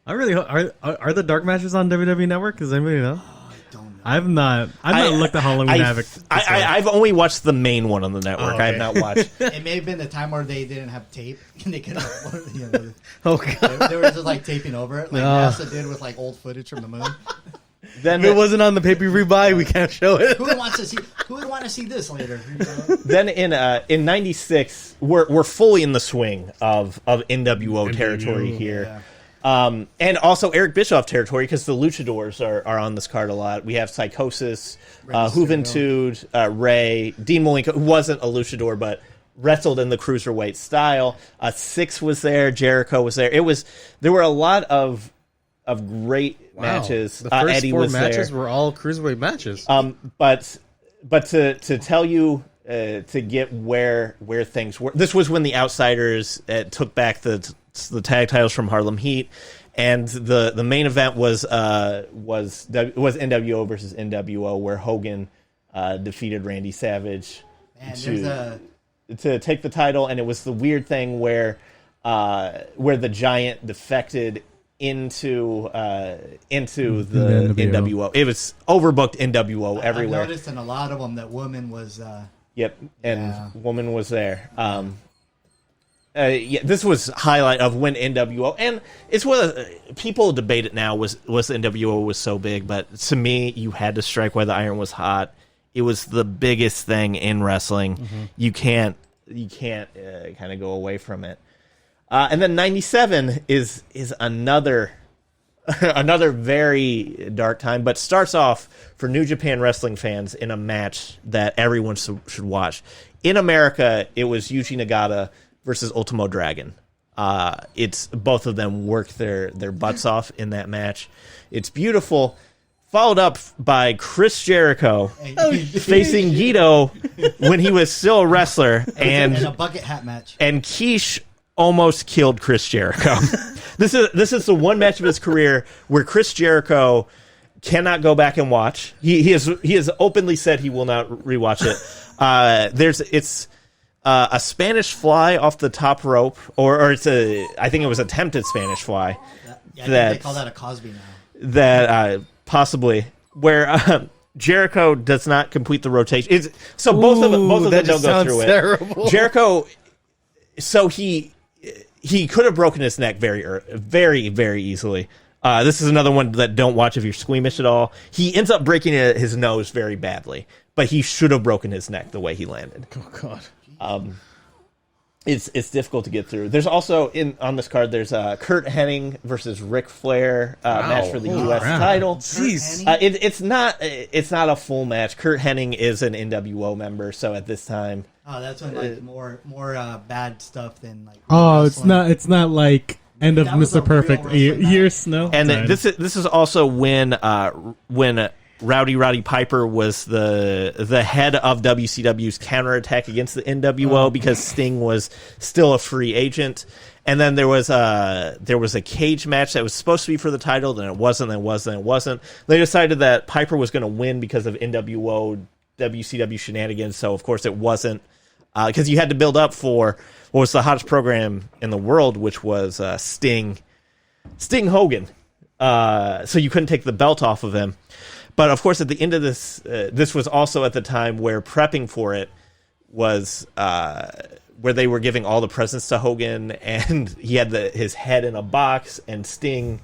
C: I really are the dark matches on WWE Network? Does anybody know?
B: I don't know.
C: I've not looked at Halloween Havoc.
D: I've only watched the main one on the network.
C: Okay.
D: I have not watched.
B: It may have been the time where they didn't have tape and they could.
C: Oh God!
B: They were just like taping over it, like NASA did with like old footage from the moon.
D: Then
C: if it wasn't on the pay-per-view buy, we can't show it.
B: Who would want to see this later?
D: Then in '96, we're fully in the swing of NWO territory here. Yeah. And also Eric Bischoff territory, because the Luchadors are on this card a lot. We have Psychosis, Juventud, Ray, Dean Malenko, who wasn't a Luchador but wrestled in the cruiserweight style. Six was there, Jericho was there. There were a lot of great matches.
C: The first
D: Eddie
C: 4
D: was
C: matches
D: there.
C: were all cruiserweight matches.
D: But to tell you to get where things were, this was when the Outsiders took back the the tag titles from Harlem Heat, and the main event was NWO versus NWO, where Hogan defeated Randy Savage to take the title, and it was the weird thing where the Giant defected into the NWO. It was overbooked NWO everywhere.
B: I noticed in a lot of them that Woman was.
D: Yep, and Woman was there. This was highlight of when NWO, and it's what people debate it now. Was the NWO was so big, but to me, you had to strike while the iron was hot. It was the biggest thing in wrestling. Mm-hmm. You can't kind of go away from it. And then 97 is another very dark time, but starts off for New Japan Wrestling fans in a match that everyone should watch. In America, it was Yuji Nagata versus Ultimo Dragon. It's both of them worked their butts off in that match. It's beautiful. Followed up by Chris Jericho facing Guido when he was still a wrestler,
B: and a bucket hat match.
D: And Quiche almost killed Chris Jericho. This is the one match of his career where Chris Jericho cannot go back and watch. He has openly said he will not rewatch it. It's a Spanish fly off the top rope, or I think it was attempted Spanish fly.
B: They call that a Cosby now.
D: That possibly where Jericho does not complete the rotation. Both of them don't go through it. Jericho, so he could have broken his neck very, very easily. This is another one that don't watch if you're squeamish at all. He ends up breaking his nose very badly, but he should have broken his neck the way he landed.
C: Oh God.
D: It's difficult to get through. There's also on this card. There's Kurt Hennig versus Ric Flair match for the U.S. title.
C: Jeez,
D: it's not a full match. Kurt Hennig is an NWO member, so at this time,
B: that's when more bad stuff than like.
E: Wrestling. It's not like end of Mr. Perfect years. No,
D: and this is also when Rowdy Piper was the head of WCW's counterattack against the NWO because Sting was still a free agent. And then there was a cage match that was supposed to be for the title, then it wasn't. They decided that Piper was going to win because of NWO WCW shenanigans, so of course it wasn't, because you had to build up for what was the hottest program in the world, which was Sting Hogan. So you couldn't take the belt off of him. But of course, at the end of this was also at the time where prepping for it was where they were giving all the presents to Hogan, and he had his head in a box, and Sting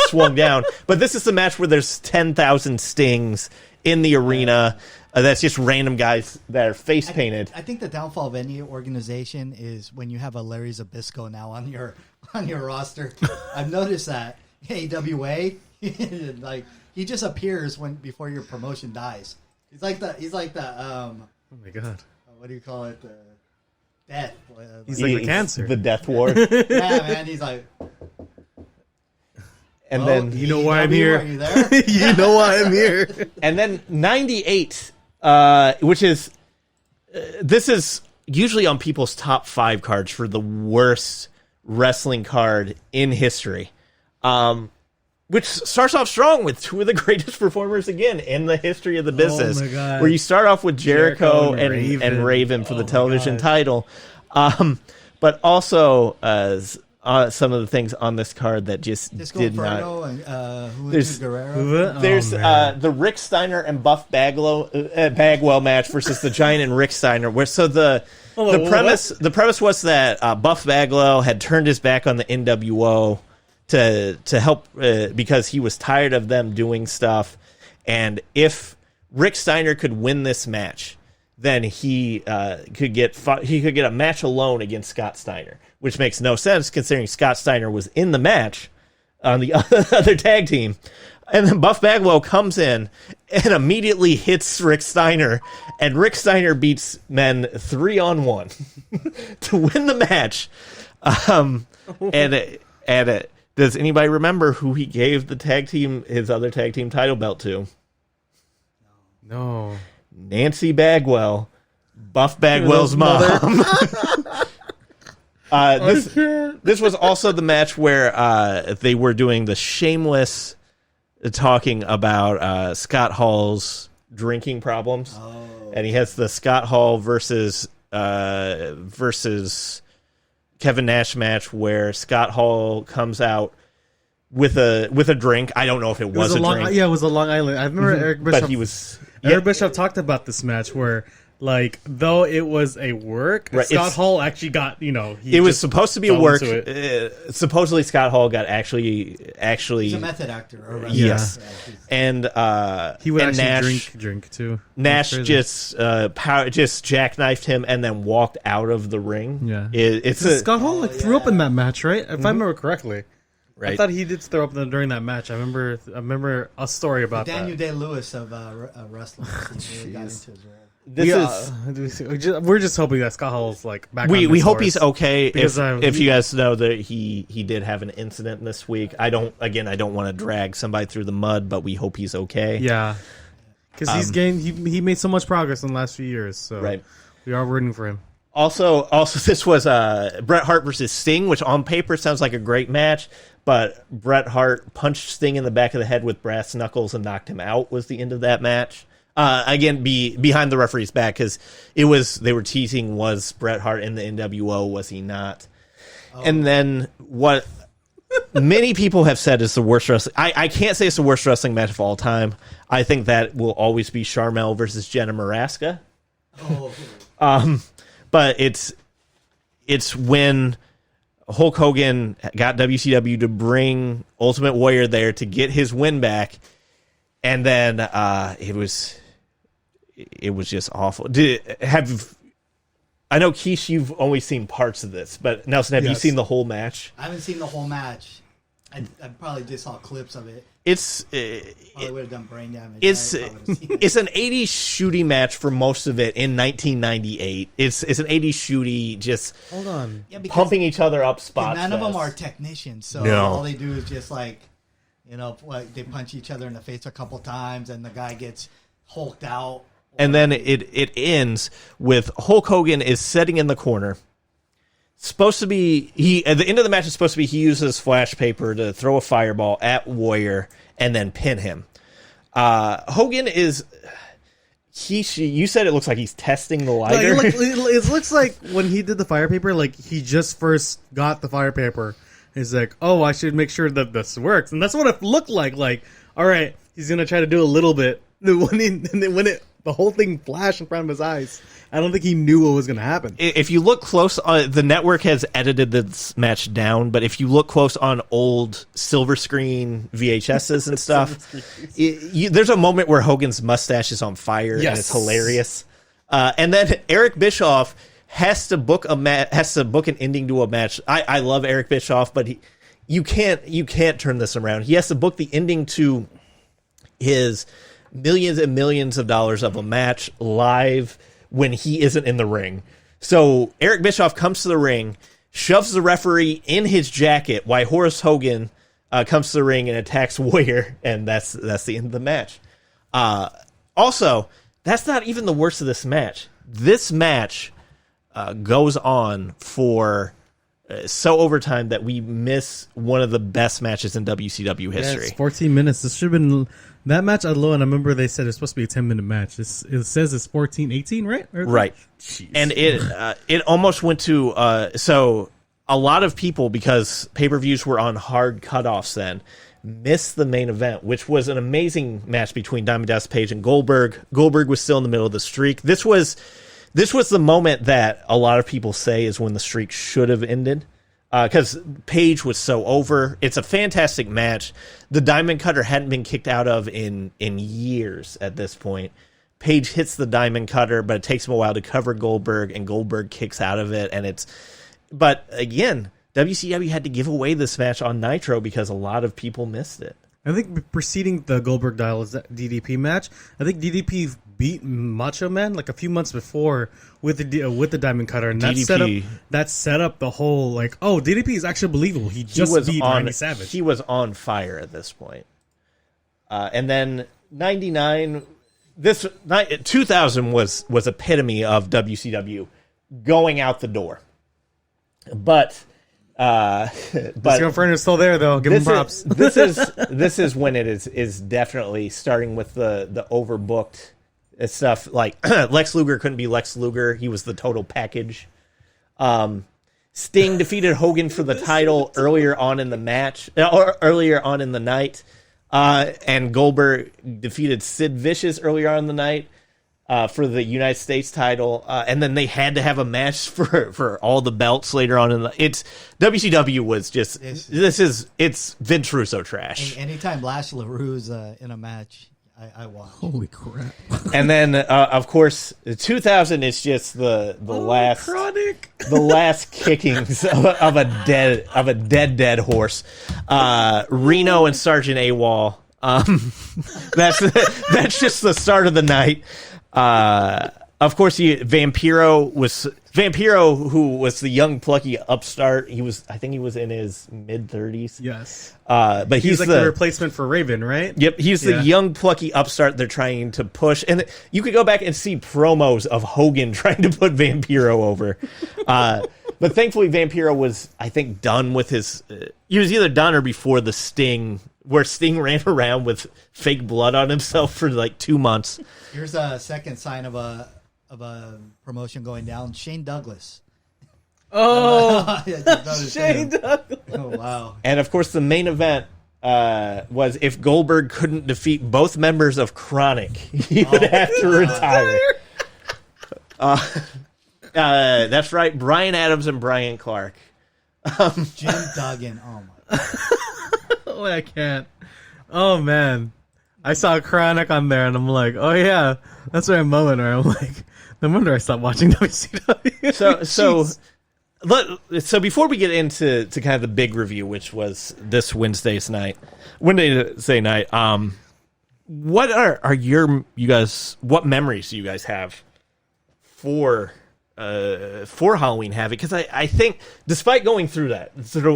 D: swung down. But this is the match where there's 10,000 Stings in the arena. That's just random guys that are face painted.
B: I think the downfall of any organization is when you have a Larry Zbyszko now on your roster. I've noticed that AWA, like. He just appears before your promotion dies. He's like the
C: oh my God.
B: What do you call it? The death.
C: He's like the cancer.
D: The death ward.
B: Yeah, man. He's like.
D: And then
C: you know why I'm here.
B: Are you there?
C: You know why I'm here.
D: And then 98, which is this is usually on people's top 5 cards for the worst wrestling card in history. Which starts off strong with 2 of the greatest performers again in the history of the business.
E: Oh my God.
D: Where you start off with Jericho and Raven for the television title. But also some of the things on this card that just
B: Disco
D: did
B: Inferno
D: not.
B: And
D: There's-
B: Guerrero.
D: There's the Rick Steiner and Buff Bagwell match versus the Giant and Rick Steiner. The premise was that Buff Bagwell had turned his back on the NWO to help because he was tired of them doing stuff, and if Rick Steiner could win this match, then he could get a match alone against Scott Steiner, which makes no sense considering Scott Steiner was in the match on the other tag team. And then Buff Bagwell comes in and immediately hits Rick Steiner, and Rick Steiner beats men 3-on-1 to win the match. Does anybody remember who he gave his other tag team title belt to?
C: No.
D: Nancy Bagwell, Buff Bagwell's mom. This was also the match where they were doing the shameless talking about Scott Hall's drinking problems, and he has the Scott Hall versus Kevin Nash match where Scott Hall comes out with a drink. I don't know if it was a drink.
E: Yeah, it was a Long Island. I remember Eric Bischoff.
D: But
E: Eric Bischoff talked about this match where, like, though it was a work,
D: Right,
E: Scott Hall actually got,
D: it was supposed to be a
E: fell
D: work.
E: into
D: Supposedly, Scott Hall got actually.
B: He's a method actor. Or wrestler.
D: Yes,
B: Yeah,
D: and
E: he would
D: and
E: actually
D: Nash,
E: drink too.
D: Nash
E: Crazy.
D: just jackknifed him and then walked out of the ring.
E: Yeah,
D: it's
E: Scott Hall threw up in that match, right? If I remember correctly.
D: Right.
E: I thought he did throw up during that match. I remember a story about
B: Daniel
E: that.
B: Day-Lewis of wrestling. He really got into his role.
E: We're just hoping that Scott Hall's like back.
D: We
E: on his
D: hope
E: horse.
D: he's okay.
E: Because,
D: If you guys know that he did have an incident this week, I don't want to drag somebody through the mud, but we hope he's okay.
E: Yeah, because he's gained. He made so much progress in the last few years. So
D: Right.
E: we are rooting for him.
D: Also, this was Bret Hart versus Sting, which on paper sounds like a great match, but Bret Hart punched Sting in the back of the head with brass knuckles and knocked him out. Was the end of that match. Again, behind the referee's back, because they were teasing, was Bret Hart in the NWO? Was he not? And then what many people have said is the worst wrestling. I can't say it's the worst wrestling match of all time. I think that will always be Sharmell versus Jenna Maraska. But it's when Hulk Hogan got WCW to bring Ultimate Warrior there to get his win back, and then it was just awful. I know, Keish, you've only seen parts of this, but Nelson, have you
E: Yes.
D: seen the whole match?
B: I haven't seen the whole match. I probably just saw clips of it.
D: It's
B: Probably would have done brain damage.
D: it's
B: I probably would've seen it.
D: it's an 80s shooty match for most of it in 1998. It's an 80s shooty, just
E: Hold on.
B: Yeah, because
D: pumping each other up spots.
B: none of them
D: fest.
B: are technicians, so
D: No.
B: all they do is just like they punch each other in the face a couple times, and the guy gets hulked out.
D: And then it ends with Hulk Hogan is sitting in the corner. Supposed to be at the end of the match is supposed to be he uses flash paper to throw a fireball at Warrior and then pin him. Hogan is you said it looks like he's testing the lighter.
E: It looks like when he did the fire paper, like he just first got the fire paper. He's like, oh, I should make sure that this works, and that's what it looked like. Like, all right, he's gonna try to do a little bit. The whole thing flashed in front of his eyes, I don't think he knew what was going to happen.
D: If you look close, the network has edited this match down, but if you look close on old silver screen VHSs and stuff, there's a moment where Hogan's mustache is on fire, and it's hilarious. And then Eric Bischoff has to book an ending to a match. I love Eric Bischoff, but you can't turn this around. He has to book the ending to his millions and millions of dollars of a match live when he isn't in the ring. So Eric Bischoff comes to the ring, shoves the referee in his jacket while Horace Hogan comes to the ring and attacks Warrior, and that's the end of the match. Also, that's not even the worst of this match. This match goes on for so overtime that we miss one of the best matches in WCW history.
E: Yeah, it's 14 minutes. This should have been that match alone. I remember they said it's supposed to be a 10-minute match. It says it's 14, 18, right?
D: Right.
E: Jeez.
D: And it almost went to so a lot of people, because pay-per-views were on hard cutoffs then, missed the main event, which was an amazing match between Diamond Dallas Page and Goldberg. Goldberg was still in the middle of the streak. This was the moment that a lot of people say is when the streak should have ended, because Page was so over. It's a fantastic match. The Diamond Cutter hadn't been kicked out of in years at this point. Page hits the Diamond Cutter, but it takes him a while to cover Goldberg, and Goldberg kicks out of it. But again, WCW had to give away this match on Nitro because a lot of people missed it.
E: I think preceding the Goldberg Dallas DDP match, I think DDP beat Macho Man like a few months before with the Diamond Cutter, and that set up the whole like, oh, DDP is actually believable. He just beat Randy Savage.
D: He was on fire at this point. And then 99, 2000 was epitome of WCW going out the door. But
E: Disco Inferno's still there though. Give him props.
D: This is when it is definitely starting with the overbooked stuff. Like Lex Luger couldn't be Lex Luger; he was the total package. Sting defeated Hogan for the title earlier on in the match, or earlier on in the night, and Goldberg defeated Sid Vicious earlier on in the night. For the United States title, and then they had to have a match for all the belts later on in the. It's WCW was just it's Vince Russo trash.
B: Anytime Lash LaRue's in a match, I watch.
E: Holy crap!
D: And then of course 2000 is just the last
E: Chronic.
D: the last kickings of a dead horse. Reno and Sergeant AWOL. That's just the start of the night. Of course, Vampiro, who was the young plucky upstart. I think he was in his mid-30s.
E: Yes.
D: But he's
E: like the replacement for Raven, right?
D: Yep, he's the young plucky upstart they're trying to push. And you could go back and see promos of Hogan trying to put Vampiro over. But thankfully, Vampiro was, I think, done with his. He was either done or before the Sting, where Sting ran around with fake blood on himself for like 2 months.
B: Here's a second sign of a promotion going down. Shane Douglas.
E: Oh,
B: Shane Douglas. Oh wow!
D: And of course, the main event was if Goldberg couldn't defeat both members of Chronic, he would have to retire. That's right, Brian Adams and Brian Clark.
B: Jim Duggan. Oh my!
E: Oh, I can't. Oh man, I saw Chronic on there, and I'm like, oh yeah, that's my moment where I'm like, no wonder I stopped watching WCW.
D: So before we get into kind of the big review, which was this Wednesday night, what are you guys? What memories do you guys have for Halloween Havoc? Because I think, despite going through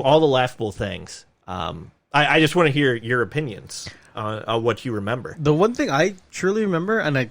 D: all the laughable things, I just want to hear your opinions on what you remember.
E: The one thing I truly remember, and I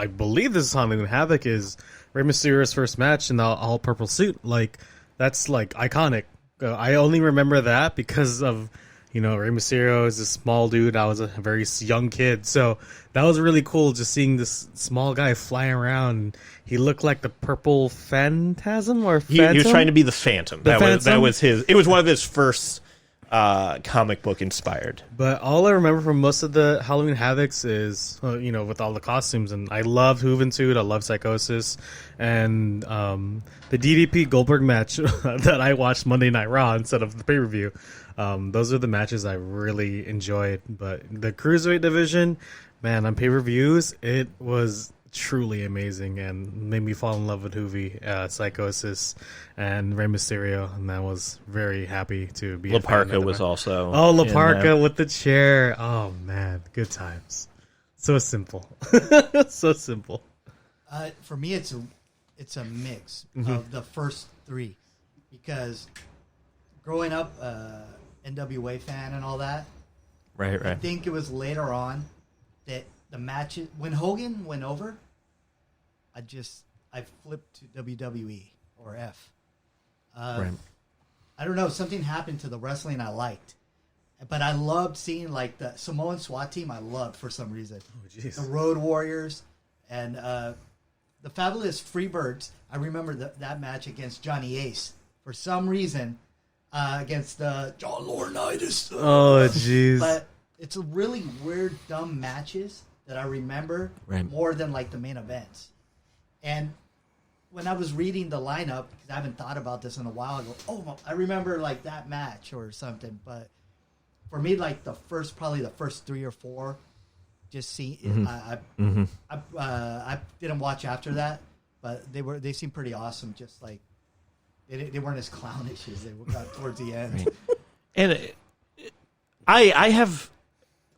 E: believe this is Halloween Havoc, is Rey Mysterio's first match in the all purple suit. Like, that's like iconic. I only remember that because of, Rey Mysterio is a small dude. I was a very young kid, so that was really cool. Just seeing this small guy flying around. He looked like the purple phantasm or phantom.
D: He was trying to be the Phantom. That was his. It was one of his first comic book inspired.
E: But all I remember from most of the Halloween Havocs is, with all the costumes. And I love Juventud, I love Psychosis, and the DDP Goldberg match that I watched Monday Night Raw instead of the pay-per-view. Those are the matches I really enjoyed. But the Cruiserweight division, man, on pay-per-views, it was truly amazing and made me fall in love with Juvi, Psychosis, and Rey Mysterio, and I was very happy to be.
D: La Parka was also.
E: Oh, La Parka with the chair. Oh man, good times. So simple, so simple.
B: For me, it's a mix of the first three, because growing up, NWA fan and all that.
D: Right.
B: I think it was later on that the matches, when Hogan went over, I flipped to WWE or F.
D: Right.
B: I don't know, something happened to the wrestling I liked, but I loved seeing like the Samoan SWAT team. I loved for some reason.
E: Oh, jeez.
B: The Road Warriors and the Fabulous Freebirds. I remember that match against Johnny Ace for some reason, against John Laurinaitis.
E: Oh, jeez.
B: But it's a really weird, dumb matches that I remember more than like the main events. And when I was reading the lineup, because I haven't thought about this in a while, I go, I remember like that match or something. But for me, like probably the first three or four, just see. I didn't watch after that, but they seemed pretty awesome. Just like they weren't as clownish as they got towards the end.
D: Right. And I have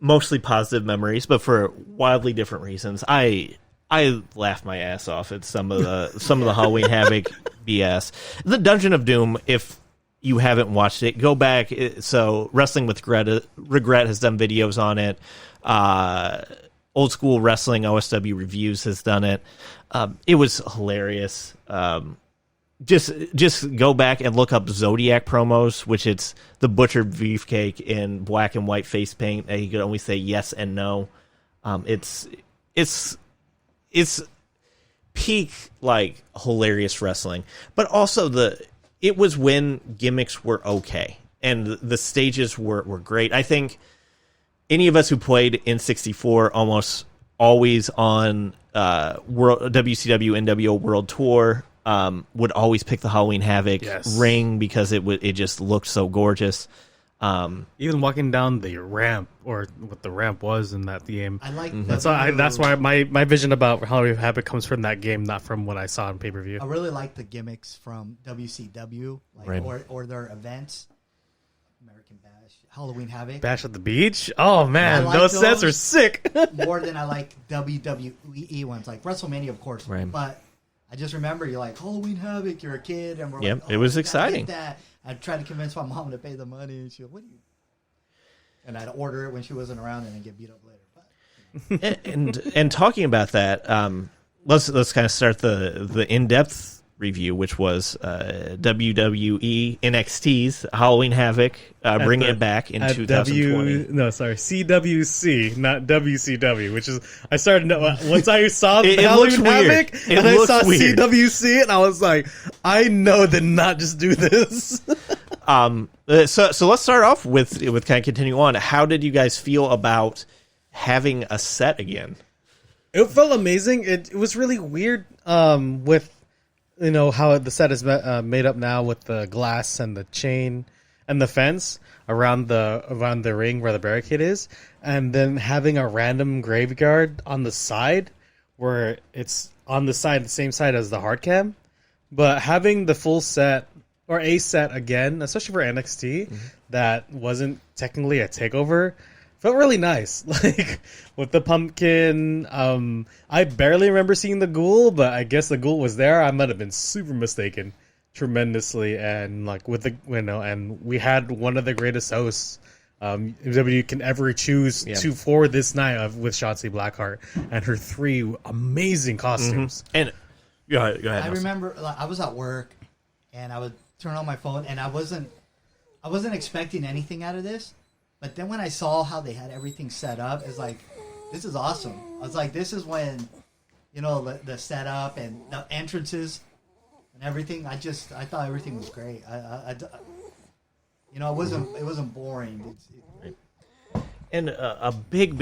D: mostly positive memories, but for wildly different reasons. I laughed my ass off at some of the Halloween Havoc BS. The Dungeon of Doom, if you haven't watched it, go back. So Wrestling with Regret has done videos on it. Old School Wrestling OSW Reviews has done it. It was hilarious. just go back and look up Zodiac promos, which it's the butchered beefcake in black and white face paint, and he could only say yes and no. It's peak like hilarious wrestling, but also it was when gimmicks were okay and the stages were great. I think any of us who played N64 almost always on WCW NWO World Tour would always pick the Halloween Havoc ring because it just looked so gorgeous.
E: Even walking down the ramp, or what the ramp was in that game.
B: I like
E: That's why my vision about Halloween Havoc comes from that game, not from what I saw on pay-per-view.
B: I really like the gimmicks from WCW, or their events. American Bash, Halloween Havoc,
E: Bash at the Beach. Oh man,
B: like
E: those sets are sick.
B: more than I like WWE ones, like WrestleMania, of course.
D: Right.
B: But I just remember you're like Halloween Havoc. You're a kid, and we're
D: Yep,
B: like,
D: it was
B: I gotta
D: exciting.
B: get that. I tried to convince my mom to pay the money, and she, what do you? And I'd order it when she wasn't around, and then get beat up later. But
D: and talking about that, let's kind of start the in-depth review, which was WWE NXT's Halloween Havoc, bringing it back in 2020.
E: CWC, not WCW, which is I started once I saw
D: It
E: Halloween
D: looks weird.
E: Havoc
D: It
E: and I
D: looks
E: saw
D: weird.
E: CWC and I was like, I know did not just do this.
D: So let's start off with kind of continue on. How did you guys feel about having a set again?
E: It felt amazing. It was really weird with how the set is made up now with the glass and the chain and the fence around the ring where the barricade is, and then having a random graveyard on the side where it's on the same side as the hard cam, but having the full set or a set again, especially for NXT, that wasn't technically a takeover, felt really nice. Like with the pumpkin, I barely remember seeing the ghoul, but I guess the ghoul was there. I might have been super mistaken tremendously, and like with the and we had one of the greatest hosts WWE can ever choose to for this night with Shotzi Blackheart and her 3 amazing costumes.
D: And go ahead.
B: I
D: Nelson.
B: remember I was at work, and I would turn on my phone, and I wasn't expecting anything out of this. But then when I saw how they had everything set up, it's like, this is awesome. I was like, this is when, the setup and the entrances and everything. I thought everything was great. It wasn't boring.
D: And a big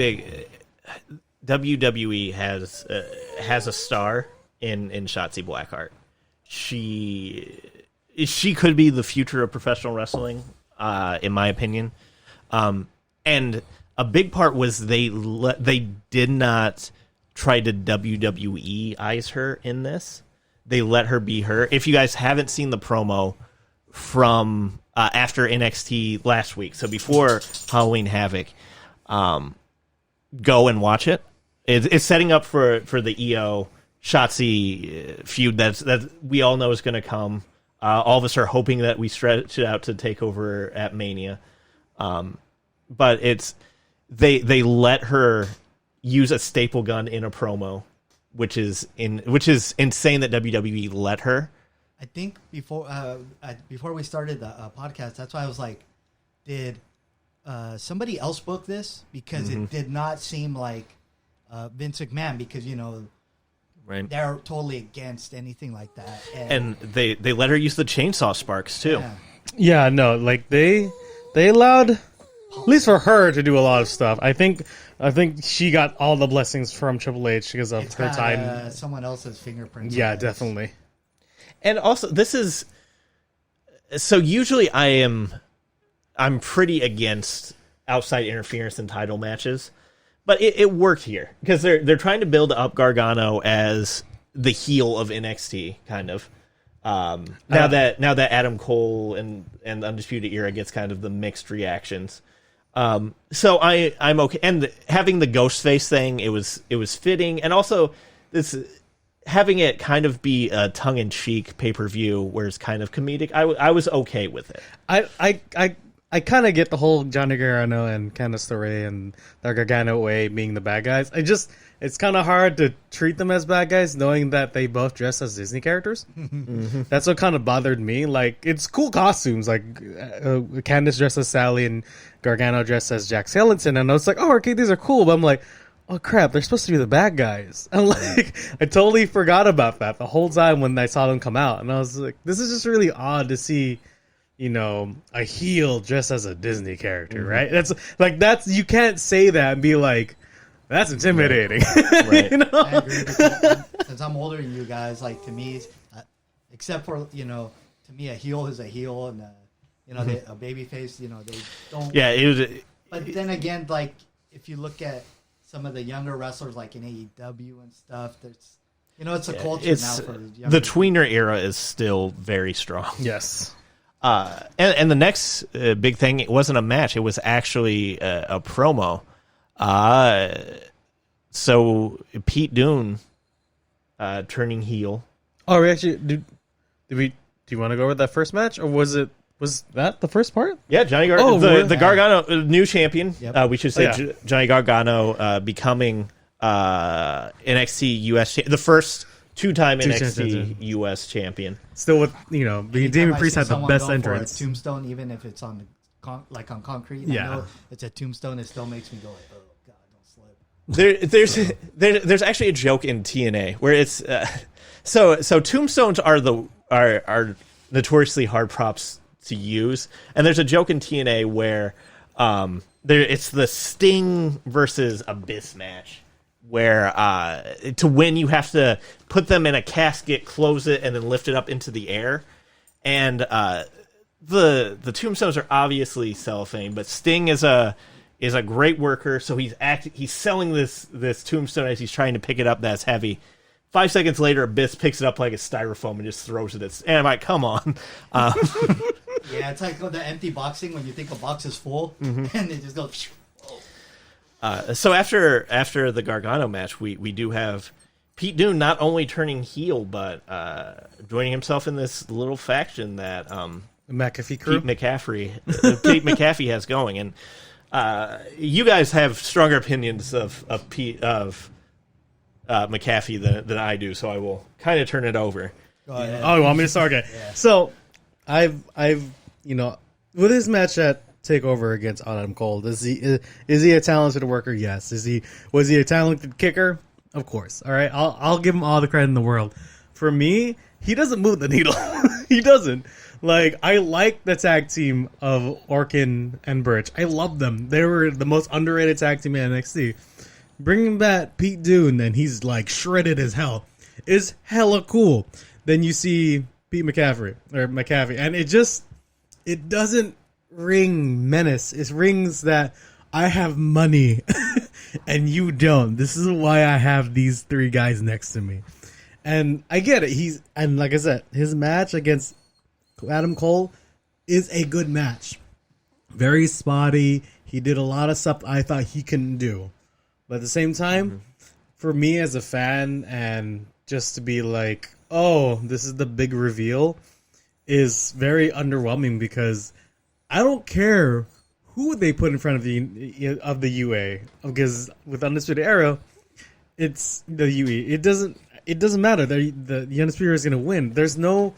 D: WWE has a star in Shotzi Blackheart. She could be the future of professional wrestling, in my opinion. And a big part was they did not try to WWE-ize her in this. They let her be her. If you guys haven't seen the promo from after NXT last week, so before Halloween Havoc, go and watch it. It's setting up for the EO Shotzi feud that we all know is going to come. All of us are hoping that we stretch it out to take over at Mania. But they let her use a staple gun in a promo, which is insane that WWE let her.
B: I think before we started the podcast, that's why I was like, did somebody else book this? Because it did not seem like Vince McMahon, because
D: Right.
B: they're totally against anything like that.
D: And they let her use the chainsaw sparks too.
B: Yeah.
E: Yeah, no, like they allowed, at least for her, to do a lot of stuff. I think she got all the blessings from Triple H because of
B: It's
E: her
B: got,
E: time.
B: someone else's fingerprints.
E: Yeah,
B: on it.
E: definitely.
D: And also, this is so. Usually, I'm pretty against outside interference in title matches, but it worked here because they're trying to build up Gargano as the heel of NXT, kind of. Now that Adam Cole and the Undisputed Era gets kind of the mixed reactions. So I'm okay, and having the Ghostface thing, it was fitting, and also this having it kind of be a tongue in cheek pay-per-view where it's kind of comedic. I was okay with it.
C: I kind of get the whole Johnny Gargano and Candice LeRae and the Gargano way being the bad guys. It's kind of hard to treat them as bad guys knowing that they both dress as Disney characters. That's what kind of bothered me. Like, it's cool costumes. Like, Candice dressed as Sally and Gargano dressed as Jack Skellington. And I was like, oh, okay, these are cool. But I'm like, oh, crap, they're supposed to be the bad guys. And, like, I totally forgot about that the whole time when I saw them come out. And I was like, this is just really odd to see, you know, a heel dressed as a Disney character, right? That's you can't say that and be like, that's intimidating.
D: Right.
C: You know?
B: I agree because since I'm older than you guys, like to me, except for to me a heel is a heel and a baby face, they don't.
D: Yeah, it was.
B: But then again, like if you look at some of the younger wrestlers, like in AEW and stuff, there's it's a culture now for
D: the tweener era is still very strong.
C: Yes.
D: And the next big thing, it wasn't a match; it was actually a promo. So Pete Dunne turning heel.
C: Oh, we actually do you want to go over that first match, or was that the first part?
D: Yeah, Johnny the Gargano new champion.
B: Yep.
D: We should say Johnny Gargano becoming NXT US the first two-time NXT US champion.
C: Still with Damien Priest had the best entrance.
B: Tombstone, even if it's on on concrete.
C: Yeah.
B: I know it's a tombstone. It still makes me go like, oh god, don't slip.
D: There's actually a joke in TNA where it's so tombstones are notoriously hard props to use, and there's a joke in TNA where it's the Sting versus Abyss match where to win you have to put them in a casket, close it, and then lift it up into the air, and the tombstones are obviously cellophane, but Sting is a great worker, so he's selling this tombstone as he's trying to pick it up. That's heavy. 5 seconds later, Abyss picks it up like a styrofoam and just throws it. And I'm like, come on.
B: Yeah, it's like the empty boxing when you think a box is full, and it just goes.
D: So after the Gargano match, we do have Pete Dunne not only turning heel, but joining himself in this little faction that
C: McAfee crew.
D: Pete McAfee has going, and you guys have stronger opinions of McAfee than I do, so I will kind of turn it over.
B: Go ahead.
C: Oh, you want me to start? Okay.
B: Yeah.
C: So, I've with his match at Takeover against Adam Cole, is he a talented worker? Yes. Was he a talented kicker? Of course. All right. I'll give him all the credit in the world. For me, he doesn't move the needle. He doesn't. Like, I like the tag team of Orkin and Birch. I love them. They were the most underrated tag team in NXT. Bringing back Pete Dunne, and he's like shredded as hell, is hella cool. Then you see Pete McAfee, and it doesn't ring menace. It rings that I have money and you don't. This is why I have these three guys next to me. And I get it. And like I said, his match against Adam Cole is a good match. Very spotty. He did a lot of stuff I thought he couldn't do. But at the same time, for me as a fan, and just to be like, oh, this is the big reveal, is very underwhelming, because I don't care who they put in front of the UA, because with Undisputed Era, it's the UE. It doesn't matter. The Undisputed Era is going to win. There's no.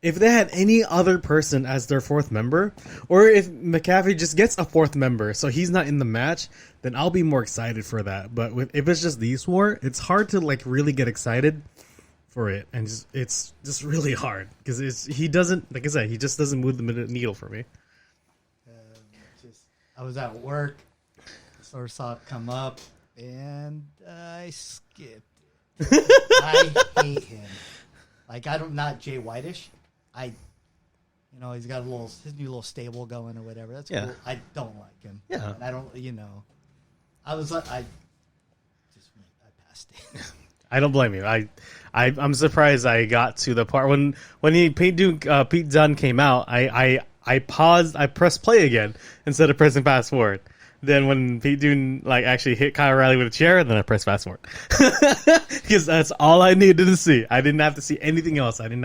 C: If they had any other person as their fourth member, or if McAfee just gets a fourth member, so he's not in the match, then I'll be more excited for that. But if it's just these four, it's hard to like really get excited for it, and it's just really hard because he doesn't, like I said, he just doesn't move the needle for me.
B: I was at work, sort of saw it come up, and I skipped it. I hate him. Like, not Jay Whitish. He's got his new little stable going or whatever. That's cool. I don't like him.
C: Yeah.
B: And I don't, I passed it.
C: I don't blame you. I'm surprised I got to the part when Pete Dunne came out. I paused. I pressed play again instead of pressing fast forward. Then when Pete Dunne actually hit Kyle O'Reilly with a chair, then I pressed fast forward because that's all I needed to see. I didn't have to see anything else. I didn't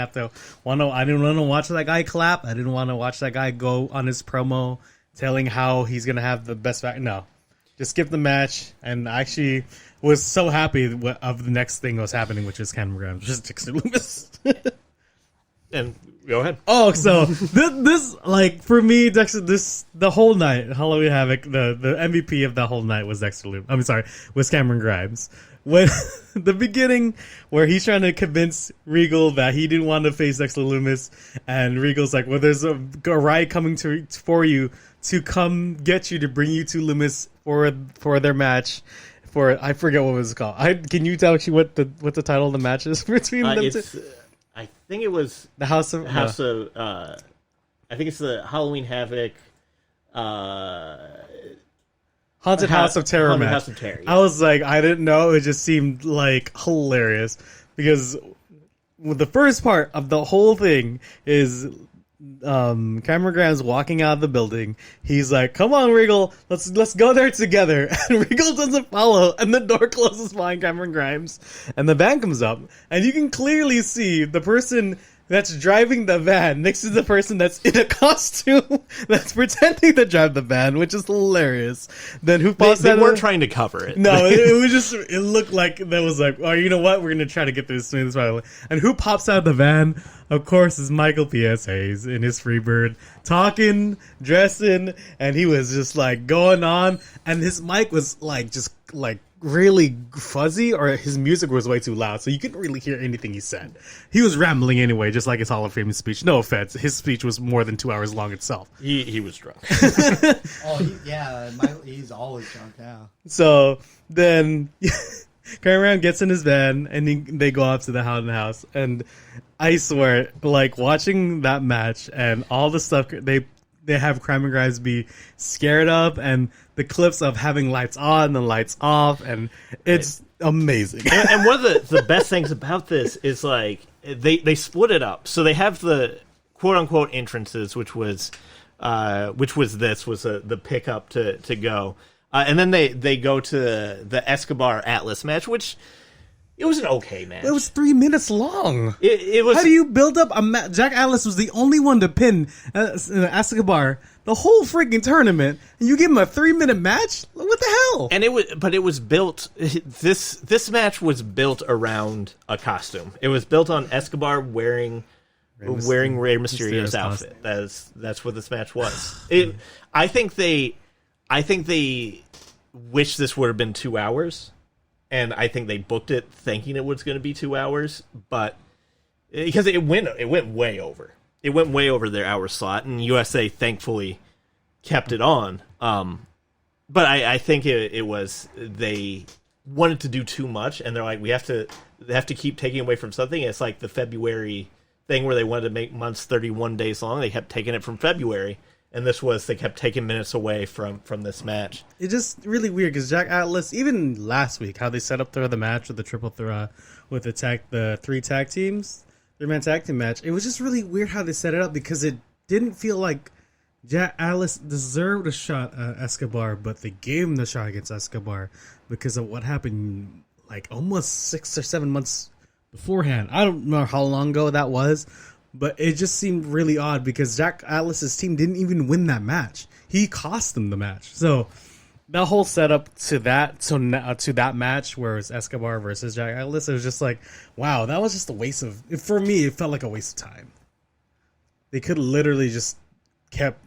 C: want to watch that guy clap. I didn't want to watch that guy go on his promo
E: telling how he's gonna have the best back. No, just skip the match, and I actually was so happy of the next thing that was happening, which is Cameron Grimes, just Dexter Loomis.
D: And go ahead.
E: Oh, so this like for me, Dexter, the whole night, Halloween Havoc, the MVP of the whole night was Dexter Loomis. I'm sorry, was Cameron Grimes. When the beginning where he's trying to convince Regal that he didn't want to face Dexter Loomis, and Regal's like, "Well, there's a ride coming for you to come get you to bring you to Loomis for their match." I forget what it was called. Can you tell me what the title of the match is between them two?
D: I think it was
E: The House of
D: I think it's the Halloween Havoc.
E: Haunted House of Terror
D: Haunted
E: match.
D: House of Terror, yeah.
E: I was like, I didn't know. It just seemed like hilarious because the first part of the whole thing is Cameron Grimes walking out of the building. He's like, "Come on, Regal, let's go there together." And Regal doesn't follow, and the door closes behind Cameron Grimes, and the van comes up, and you can clearly see the person that's driving the van next to the person that's in a costume that's pretending to drive the van, which is hilarious. Then who pops
D: They
E: out?
D: weren't trying to cover it.
E: No, it was just, it looked like that was like, oh, you know what? We're going to try to get through this smooth way. And who pops out of the van? Of course, is Michael P.S. Hayes in his Freebird, talking, dressing, and he was just like going on. And his mic was like, just like really fuzzy, or his music was way too loud, so you couldn't really hear anything he said. He was rambling anyway, just like his Hall of Fame speech. No offense, his speech was more than 2 hours long itself.
D: He was drunk.
B: He's always drunk now.
E: So then Cameron gets in his van, and they go up to the Howden house, and I swear, like, watching that match and all the stuff they have Cameron Grimes be scared of, and the clips of having lights on and lights off, and it's amazing.
D: And one of the best things about this is, like, they split it up. So they have the quote unquote entrances, which was the pickup to go, and then they go to the Escobar Atlas match, which it was an okay match.
E: It was 3 minutes long.
D: It was.
E: How do you build up a match? Jack Atlas was the only one to pin Escobar the whole freaking tournament, and you give him a 3-minute match? What the hell?
D: And it was built. This match was built around a costume. It was built on Escobar wearing Rey Mysterio's outfit. That's what this match was. I think they wish this would have been 2 hours, and I think they booked it thinking it was going to be 2 hours, but because it went way over. It went way over their hour slot, and USA thankfully kept it on. But I think it was they wanted to do too much, and they're like, they have to keep taking away from something. It's like the February thing where they wanted to make months 31 days long. They kept taking it from February, and they kept taking minutes away from this match.
E: It's just really weird because Jack Atlas, even last week, how they set up the match with the triple with the 3 tag teams. 3-man tag team match. It was just really weird how they set it up because it didn't feel like Jack Atlas deserved a shot at Escobar, but they gave him the shot against Escobar because of what happened like almost 6 or 7 months beforehand. I don't know how long ago that was, but it just seemed really odd because Jack Atlas's team didn't even win that match. He cost them the match. So that whole setup to that match where it was Escobar versus Jack Atlas, it was just like, wow, that was just a waste of. For me, it felt like a waste of time. They could literally just kept,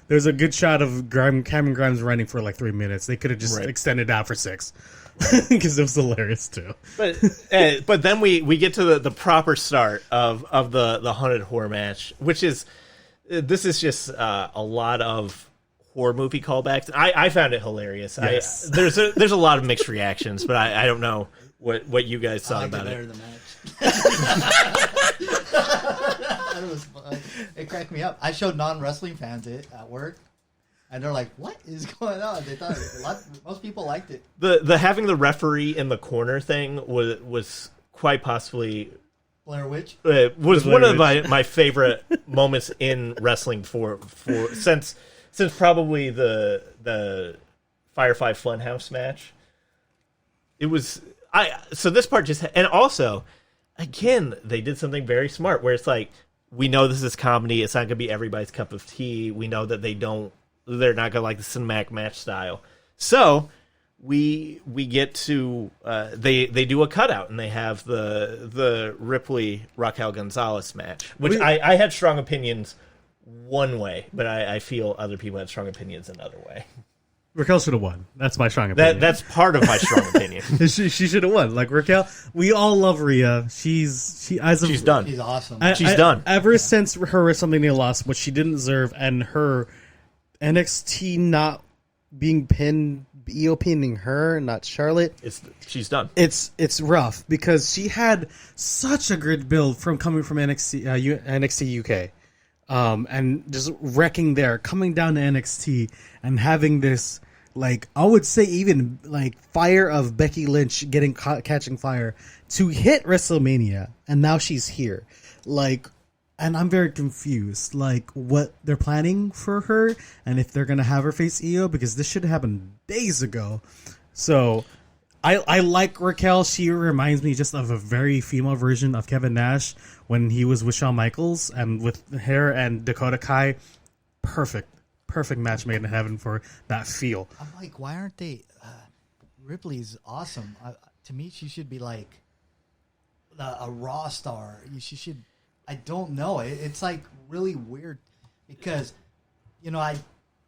E: there's a good shot of Cameron Grimes running for like 3 minutes. They could have just extended out for 6 because it was hilarious too.
D: But then we get to the proper start of the Haunted Horror match, which is this is just a lot of horror movie callbacks. I found it hilarious.
E: Yes.
D: There's a lot of mixed reactions, but I don't know what you guys thought about it.
B: The match. It was fun. It cracked me up. I showed non-wrestling fans it at work, and they're like, "What is going on?" They thought most people liked it.
D: The having the referee in the corner thing was quite possibly
B: Blair Witch
D: was one of my favorite moments in wrestling for since probably the Firefly Funhouse match. It was so this part just, and also again they did something very smart where it's like we know this is comedy. It's not going to be everybody's cup of tea. We know that they're not going to like the cinematic match style. So we get to they do a cutout, and they have the Ripley Raquel Gonzalez match, which I had strong opinions one way, but I feel other people had strong opinions another way.
E: Raquel should have won. That's my strong opinion.
D: That's part of my strong opinion.
E: she should have won. Like Raquel, we all love Rhea. She's
D: done.
B: She's awesome.
D: She's done.
E: Ever since her WrestleMania loss, what she didn't deserve, and her NXT not being pinned, EO pinning her, not Charlotte.
D: She's done.
E: It's rough because she had such a good build from coming from NXT UK. And just wrecking there, coming down to NXT and having this, like, I would say even like fire of Becky Lynch catching fire to hit WrestleMania, and now she's here, like, and I'm very confused, like, what they're planning for her, and if they're gonna have her face EO, because this should have happened days ago. So I like Raquel. She reminds me just of a very female version of Kevin Nash when he was with Shawn Michaels, and with her and Dakota Kai. Perfect match made in heaven for that feel.
B: I'm like, why aren't they? Ripley's awesome. To me, she should be like a Raw star. She should. I don't know. It's like really weird because, I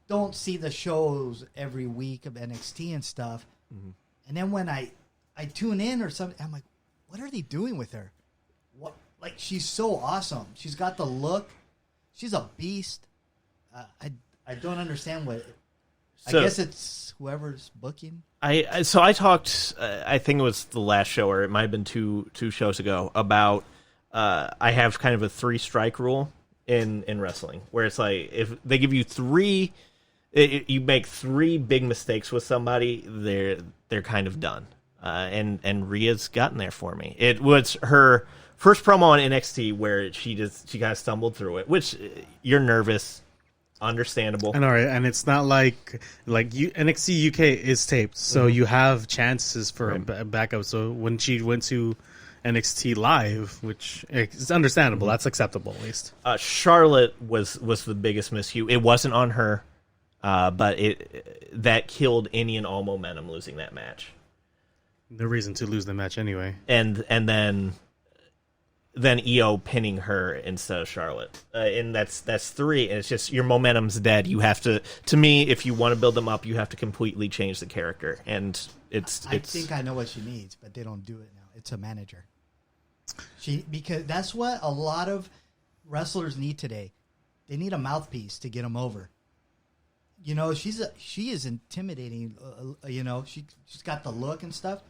B: don't see the shows every week of NXT and stuff. Mm-hmm. And then when I tune in or something, I'm like, what are they doing with her? What? Like, she's so awesome. She's got the look. She's a beast. I don't understand what. I guess it's whoever's booking.
D: I talked. I think it was the last show, or it might have been two shows ago, about. I have kind of a 3-strike rule in wrestling, where it's like if they give you 3. You make 3 big mistakes with somebody, they're kind of done. And Rhea's gotten there for me. It was her first promo on NXT where she kind of stumbled through it, which you're nervous, understandable.
E: And all right, and it's not like NXT UK is taped, so you have chances for backup. So when she went to NXT Live, which is understandable, that's acceptable at least.
D: Charlotte was the biggest miscue. It wasn't on her. But that killed any and all momentum, losing that match.
E: No reason to lose the match anyway.
D: And then EO pinning her instead of Charlotte, and that's 3. And it's just your momentum's dead. You have to me, if you want to build them up, you have to completely change the character. And it's.
B: I think I know what she needs, but they don't do it now. It's a manager. Because that's what a lot of wrestlers need today. They need a mouthpiece to get them over. She is intimidating. She's got the look and stuff.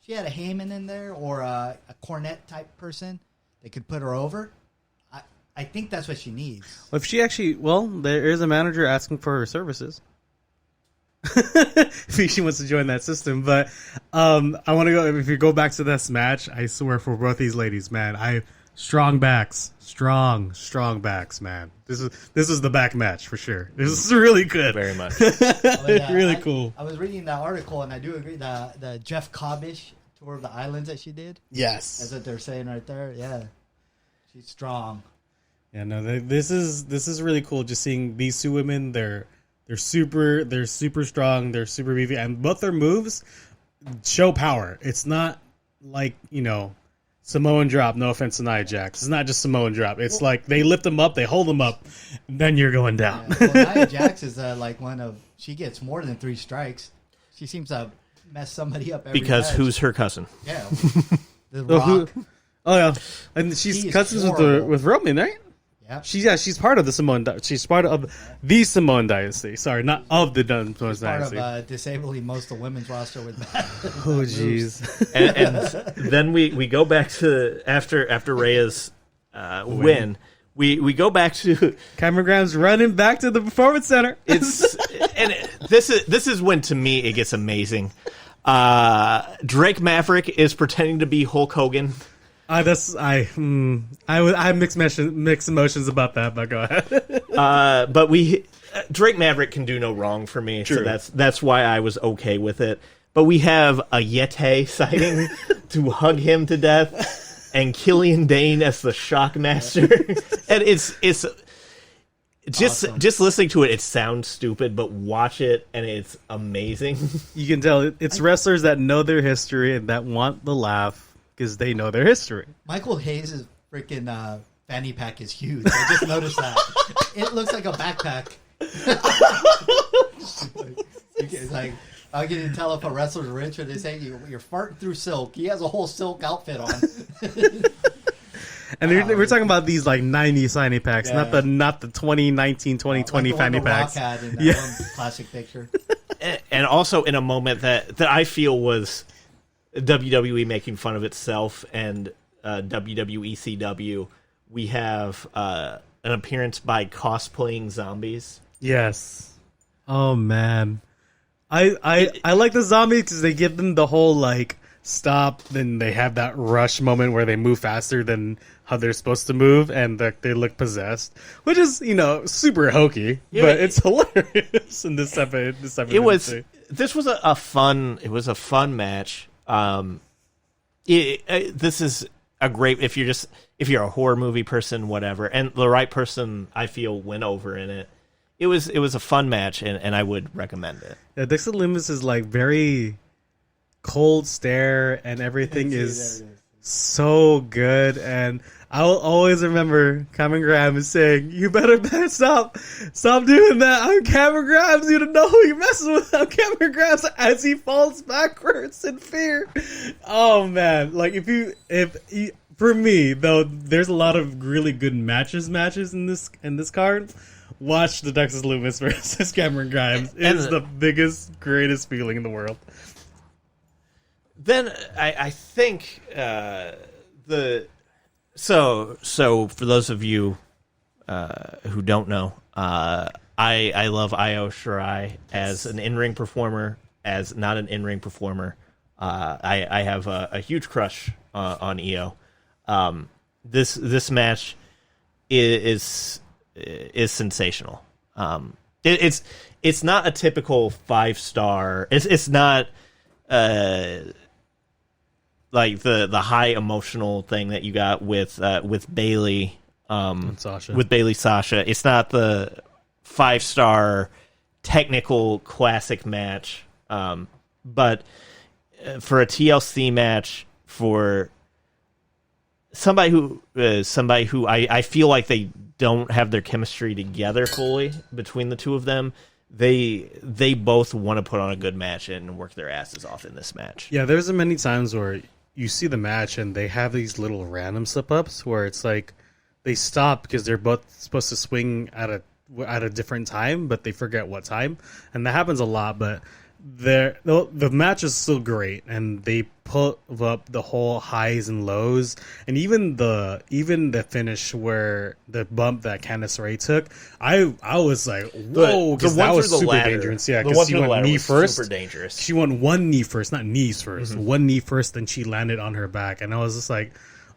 B: She had a Heyman in there or a Cornette type person that could put her over. I think that's what she needs.
E: Well, if she actually, there is a manager asking for her services. If she wants to join that system, but I want to go. If you go back to this match, I swear for both these ladies, man, strong backs, strong backs, man. This is the back match for sure. This is really good,
D: very much.
E: Really cool.
B: I was reading that article, and I do agree the Jeff Cobbish tour of the islands that she did.
E: Yes,
B: that's what they're saying right there. Yeah, she's strong.
E: Yeah, no, this is really cool. Just seeing these 2 women, they're super strong, they're super beefy, and both their moves show power. It's not like Samoan drop, no offense to Nia Jax. It's not just Samoan drop. It's like they lift them up, they hold them up, then you're going down.
B: Yeah. Well, Nia Jax is like she gets more than 3 strikes. She seems to mess somebody up every
D: because
B: match.
D: Who's her cousin?
B: Yeah. The Rock.
E: Yeah. And she's cousins with Roman, right?
B: Yeah.
E: She's part of the Samoan. She's part of the Samoan dynasty. Sorry, not of the Samoan dynasty.
B: Part of disabling most of the women's roster with that.
E: Oh, jeez.
D: and then we go back to after Rhea's win. We go back to
E: Cameron Graham's running back to the Performance Center.
D: This is when, to me, it gets amazing. Drake Maverick is pretending to be Hulk Hogan.
E: I have mixed emotions about that, but go ahead.
D: But Drake Maverick can do no wrong for me,
E: True.
D: so that's why I was okay with it. But we have a Yeti sighting to hug him to death. and Killian Dane as the Shockmaster, and it's
B: Awesome.
D: just listening to it. It sounds stupid, but watch it, and it's amazing.
E: You can tell it's wrestlers that know their history and that want the laugh because they know their history.
B: Michael Hayes' freaking fanny pack is huge. I just noticed that. It looks like a backpack. It's like, I can tell if a wrestler's rich or they say you're farting through silk. He has a whole silk outfit on.
E: And we're talking about these like 90s fanny packs,
B: Yeah.
E: not the 2019, 2020
B: like the one
E: fanny
B: The Rock
E: packs.
B: had in that one classic picture.
D: And also in a moment that I feel was WWE making fun of itself and WWE CW, we have an appearance by cosplaying zombies.
E: Yes. Oh man, I like the zombies because they give them the whole like stop, then they have that rush moment where they move faster than how they're supposed to move, and they look possessed, which is super hokey, but it's hilarious in this episode.
D: This was a fun match. This is a great if you're a horror movie person, whatever, and the right person I feel went over in it. It was a fun match, and I would recommend it.
E: Yeah, Dexter Lumis is like very cold stare, and everything is so good. And I'll always remember Cameron Grimes saying, "You better stop doing that. I'm Cameron Grimes. You don't know who you're messing with. I'm Cameron Grimes." As he falls backwards in fear. Oh man, like for me though, there's a lot of really good matches in this card. Watch the Dexter Lumis versus Cameron Grimes. It's the biggest, greatest feeling in the world.
D: Then I think so for those of you who don't know, I love Io Shirai as an in-ring performer, as not an in-ring performer. I have a huge crush on Io. This match is sensational. It's not a typical 5-star. It's not like the high emotional thing that you got with Bailey
E: And Sasha.
D: with Bailey Sasha. It's not the 5-star technical classic match, but for a TLC match, for somebody who I feel like they don't have their chemistry together fully between the two of them. They both want to put on a good match and work their asses off in this match.
E: Yeah, there's many times where you see the match and they have these little random slip-ups where it's like they stop because they're both supposed to swing at a different time, but they forget what time, and that happens a lot. But the match is still great, and they put up the whole highs and lows, and even the finish where the bump that Candice Ray took, I was like, whoa, because that was super dangerous. Yeah, because she went knee first.
D: Super dangerous.
E: She went one knee first, not knees 1st. One knee first, then she landed on her back, and I was just like,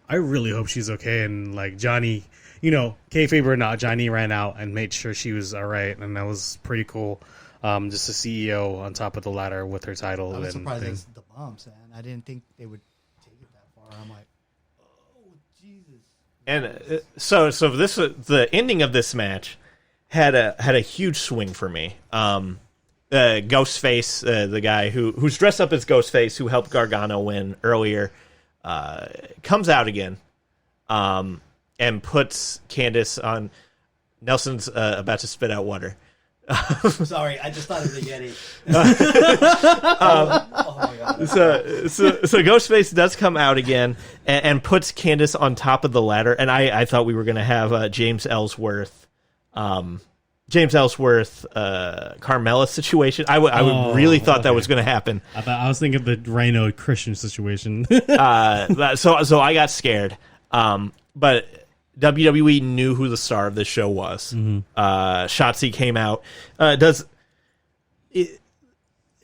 E: I really hope she's okay. And like Johnny, kayfabe or not, Johnny ran out and made sure she was all right, and that was pretty cool. Just a CEO on top of the ladder with her title.
B: I was surprised at the bumps, and I didn't think they would take it that far. I'm like, oh Jesus!
D: And so the ending of this match had a huge swing for me. Ghostface, the guy who's dressed up as Ghostface, who helped Gargano win earlier, comes out again, and puts Candice on. Nelson's about to spit out water.
B: Sorry, I just thought of the Yeti. Oh my God.
D: So Ghostface does come out again and puts Candice on top of the ladder, and I thought we were going to have James Ellsworth Carmella situation. I really thought that was going to happen.
E: I was thinking of the Rhino Christian situation.
D: So I got scared. But WWE knew who the star of this show was. Shotzi came out. It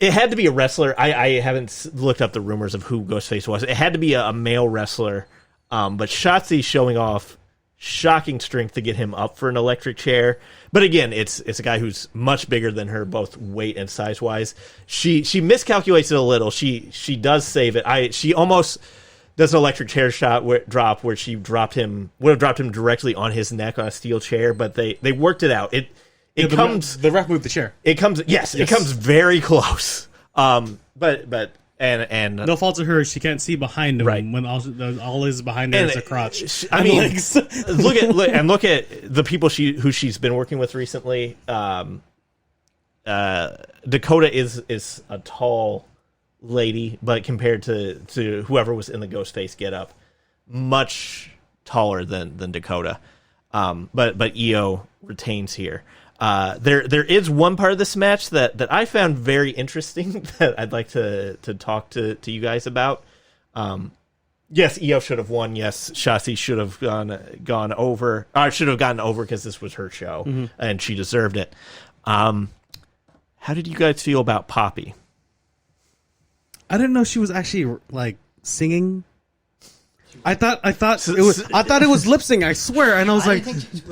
D: had to be a wrestler. I haven't looked up the rumors of who Ghostface was. It had to be a male wrestler. But Shotzi showing off shocking strength to get him up for an electric chair. But again, it's a guy who's much bigger than her, both weight and size wise. She miscalculates it a little. She does save it. She almost does an electric chair drop where she would have dropped him directly on his neck on a steel chair, but they worked it out. It comes
E: the ref moved the chair.
D: It comes it comes very close. But
E: No fault of hers. She can't see behind him
D: Right.
E: when all is behind her is a crotch.
D: I mean, look at the people who she's been working with recently. Dakota is a tall lady, but compared to whoever was in the Ghostface getup, much taller than Dakota. But Io retains here. There is one part of this match that I found very interesting that I'd like to talk to you guys about. Yes, Io should have won. Yes, Shotzi should have gone over. Should have gotten over because this was her show and she deserved it. How did you guys feel about Poppy?
E: I didn't know she was actually like singing. I thought it was lip sync. I swear, and I was like,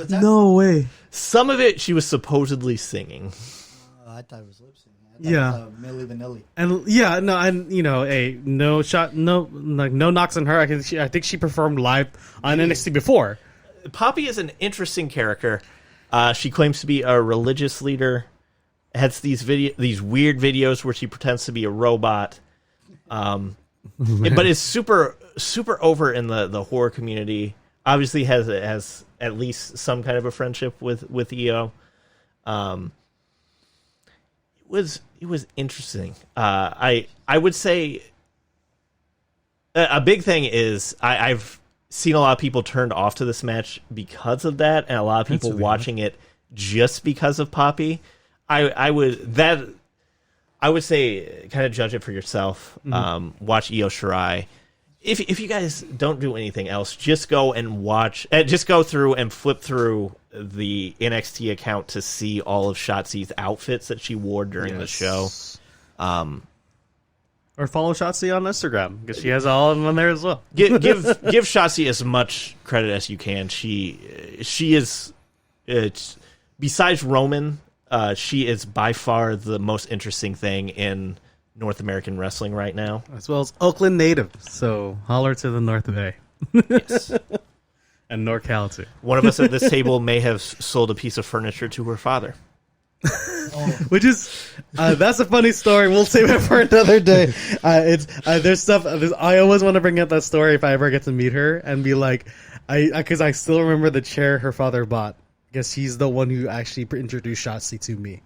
E: no way.
D: Some of it she was supposedly singing.
B: I thought it was lip sync.
E: Yeah.
B: It was, Milli Vanilli.
E: And yeah, no, and no knocks on her. I think she performed live on NXT before.
D: Poppy is an interesting character. She claims to be a religious leader. Has these weird videos where she pretends to be a robot. But is super over in the horror community. Obviously has at least some kind of a friendship with Io. It was interesting. I would say a big thing is I've seen a lot of people turned off to this match because of that, and a lot of people watching it just because of Poppy. I would say kind of judge it for yourself. Watch Io Shirai. If you guys don't do anything else, just go and watch. Just go through and flip through the NXT account to see all of Shotzi's outfits that she wore during the show.
E: Or follow Shotzi on Instagram because she has all of them on there as well.
D: give Shotzi as much credit as you can. She is besides Roman. She is by far the most interesting thing in North American wrestling right now.
E: As well as Oakland native. So holler to the North Bay.
D: Yes.
E: And NorCal too.
D: One of us at this table may have sold a piece of furniture to her father.
E: Which is that's a funny story. We'll save it for another day. There's stuff. I always want to bring up that story if I ever get to meet her and be like, because I still remember the chair her father bought. Because he's the one who actually introduced Shotzi to me,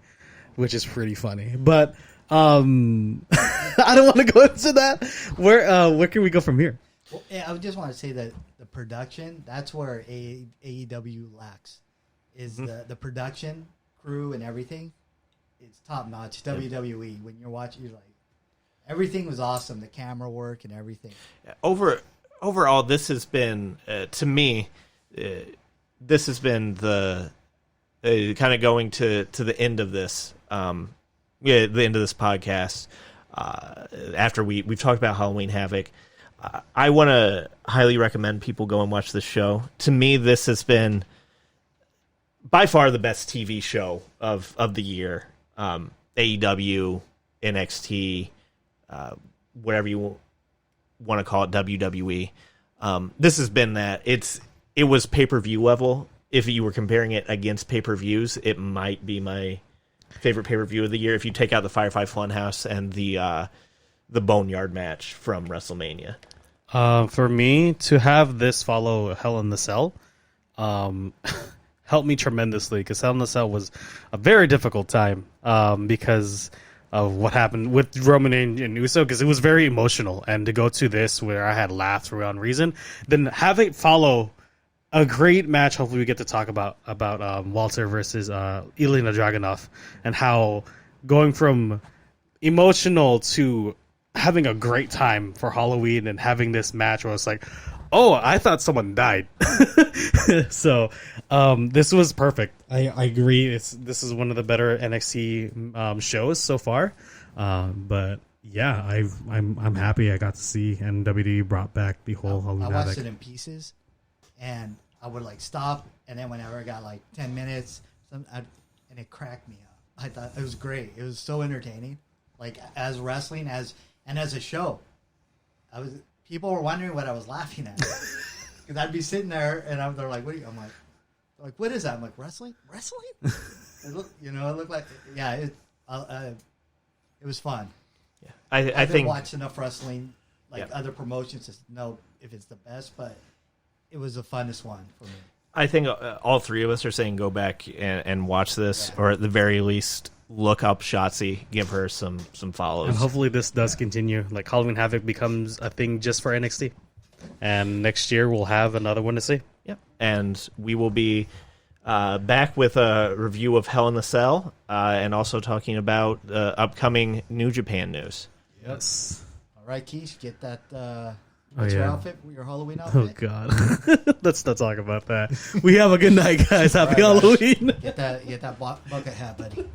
E: which is pretty funny. But I don't want to go into that. Where can we go from here?
B: Well, yeah, I just want to say that the production, that's where AEW lacks, is the production crew and everything. It's top notch. WWE, when you're watching, you're like, everything was awesome. The camera work and everything.
D: Overall, this has been, to me, this has been the kind of going to the end of this, the end of this podcast. After we've talked about Halloween Havoc, I want to highly recommend people go and watch this show. To me, this has been by far the best TV show of the year. AEW, NXT, whatever you want to call it, WWE. This has been that. It was pay-per-view level. If you were comparing it against pay-per-views, it might be my favorite pay-per-view of the year if you take out the Firefly Funhouse and the Boneyard match from WrestleMania.
E: For me, to have this follow Hell in the Cell helped me tremendously because Hell in the Cell was a very difficult time because of what happened with Roman and Uso, because it was very emotional. And to go to this where I had laughed for one reason, then have it follow a great match. Hopefully we get to talk about Walter versus Elena Dragunov, and how going from emotional to having a great time for Halloween and having this match where it's like, oh, I thought someone died. So this was perfect. I agree. This is one of the better NXT shows so far. But yeah, I'm happy I got to see, and WWE brought back the whole Halloween
B: I
E: Havoc.
B: watched it in pieces, and I would like stop, and then whenever I got like 10 minutes, and it cracked me up. I thought it was great. It was so entertaining, like as wrestling as a show. people were wondering what I was laughing at. Because I'd be sitting there, and they're like, "What?" I'm like, "What is that?" I'm like, "Wrestling? It looked, it looked like, yeah, it was fun."
D: Yeah,
B: I
D: I
B: haven't
D: think
B: watched enough wrestling, like other promotions, to know if it's the best, but it was the funnest one for me.
D: I think all three of us are saying go back and watch this, or at the very least, look up Shotzi, give her some follows.
E: And hopefully this does continue. Like Halloween Havoc becomes a thing just for NXT. And next year we'll have another one to see.
D: Yep. And we will be back with a review of Hell in the Cell and also talking about upcoming New Japan news.
E: Yes.
B: All right, Keish, get that. What's your outfit? Your Halloween
E: Oh,
B: outfit?
E: God. Let's not talk about that. We have a good night, guys. Happy
B: All right, guys.
E: Halloween.
B: Get that bucket hat, buddy.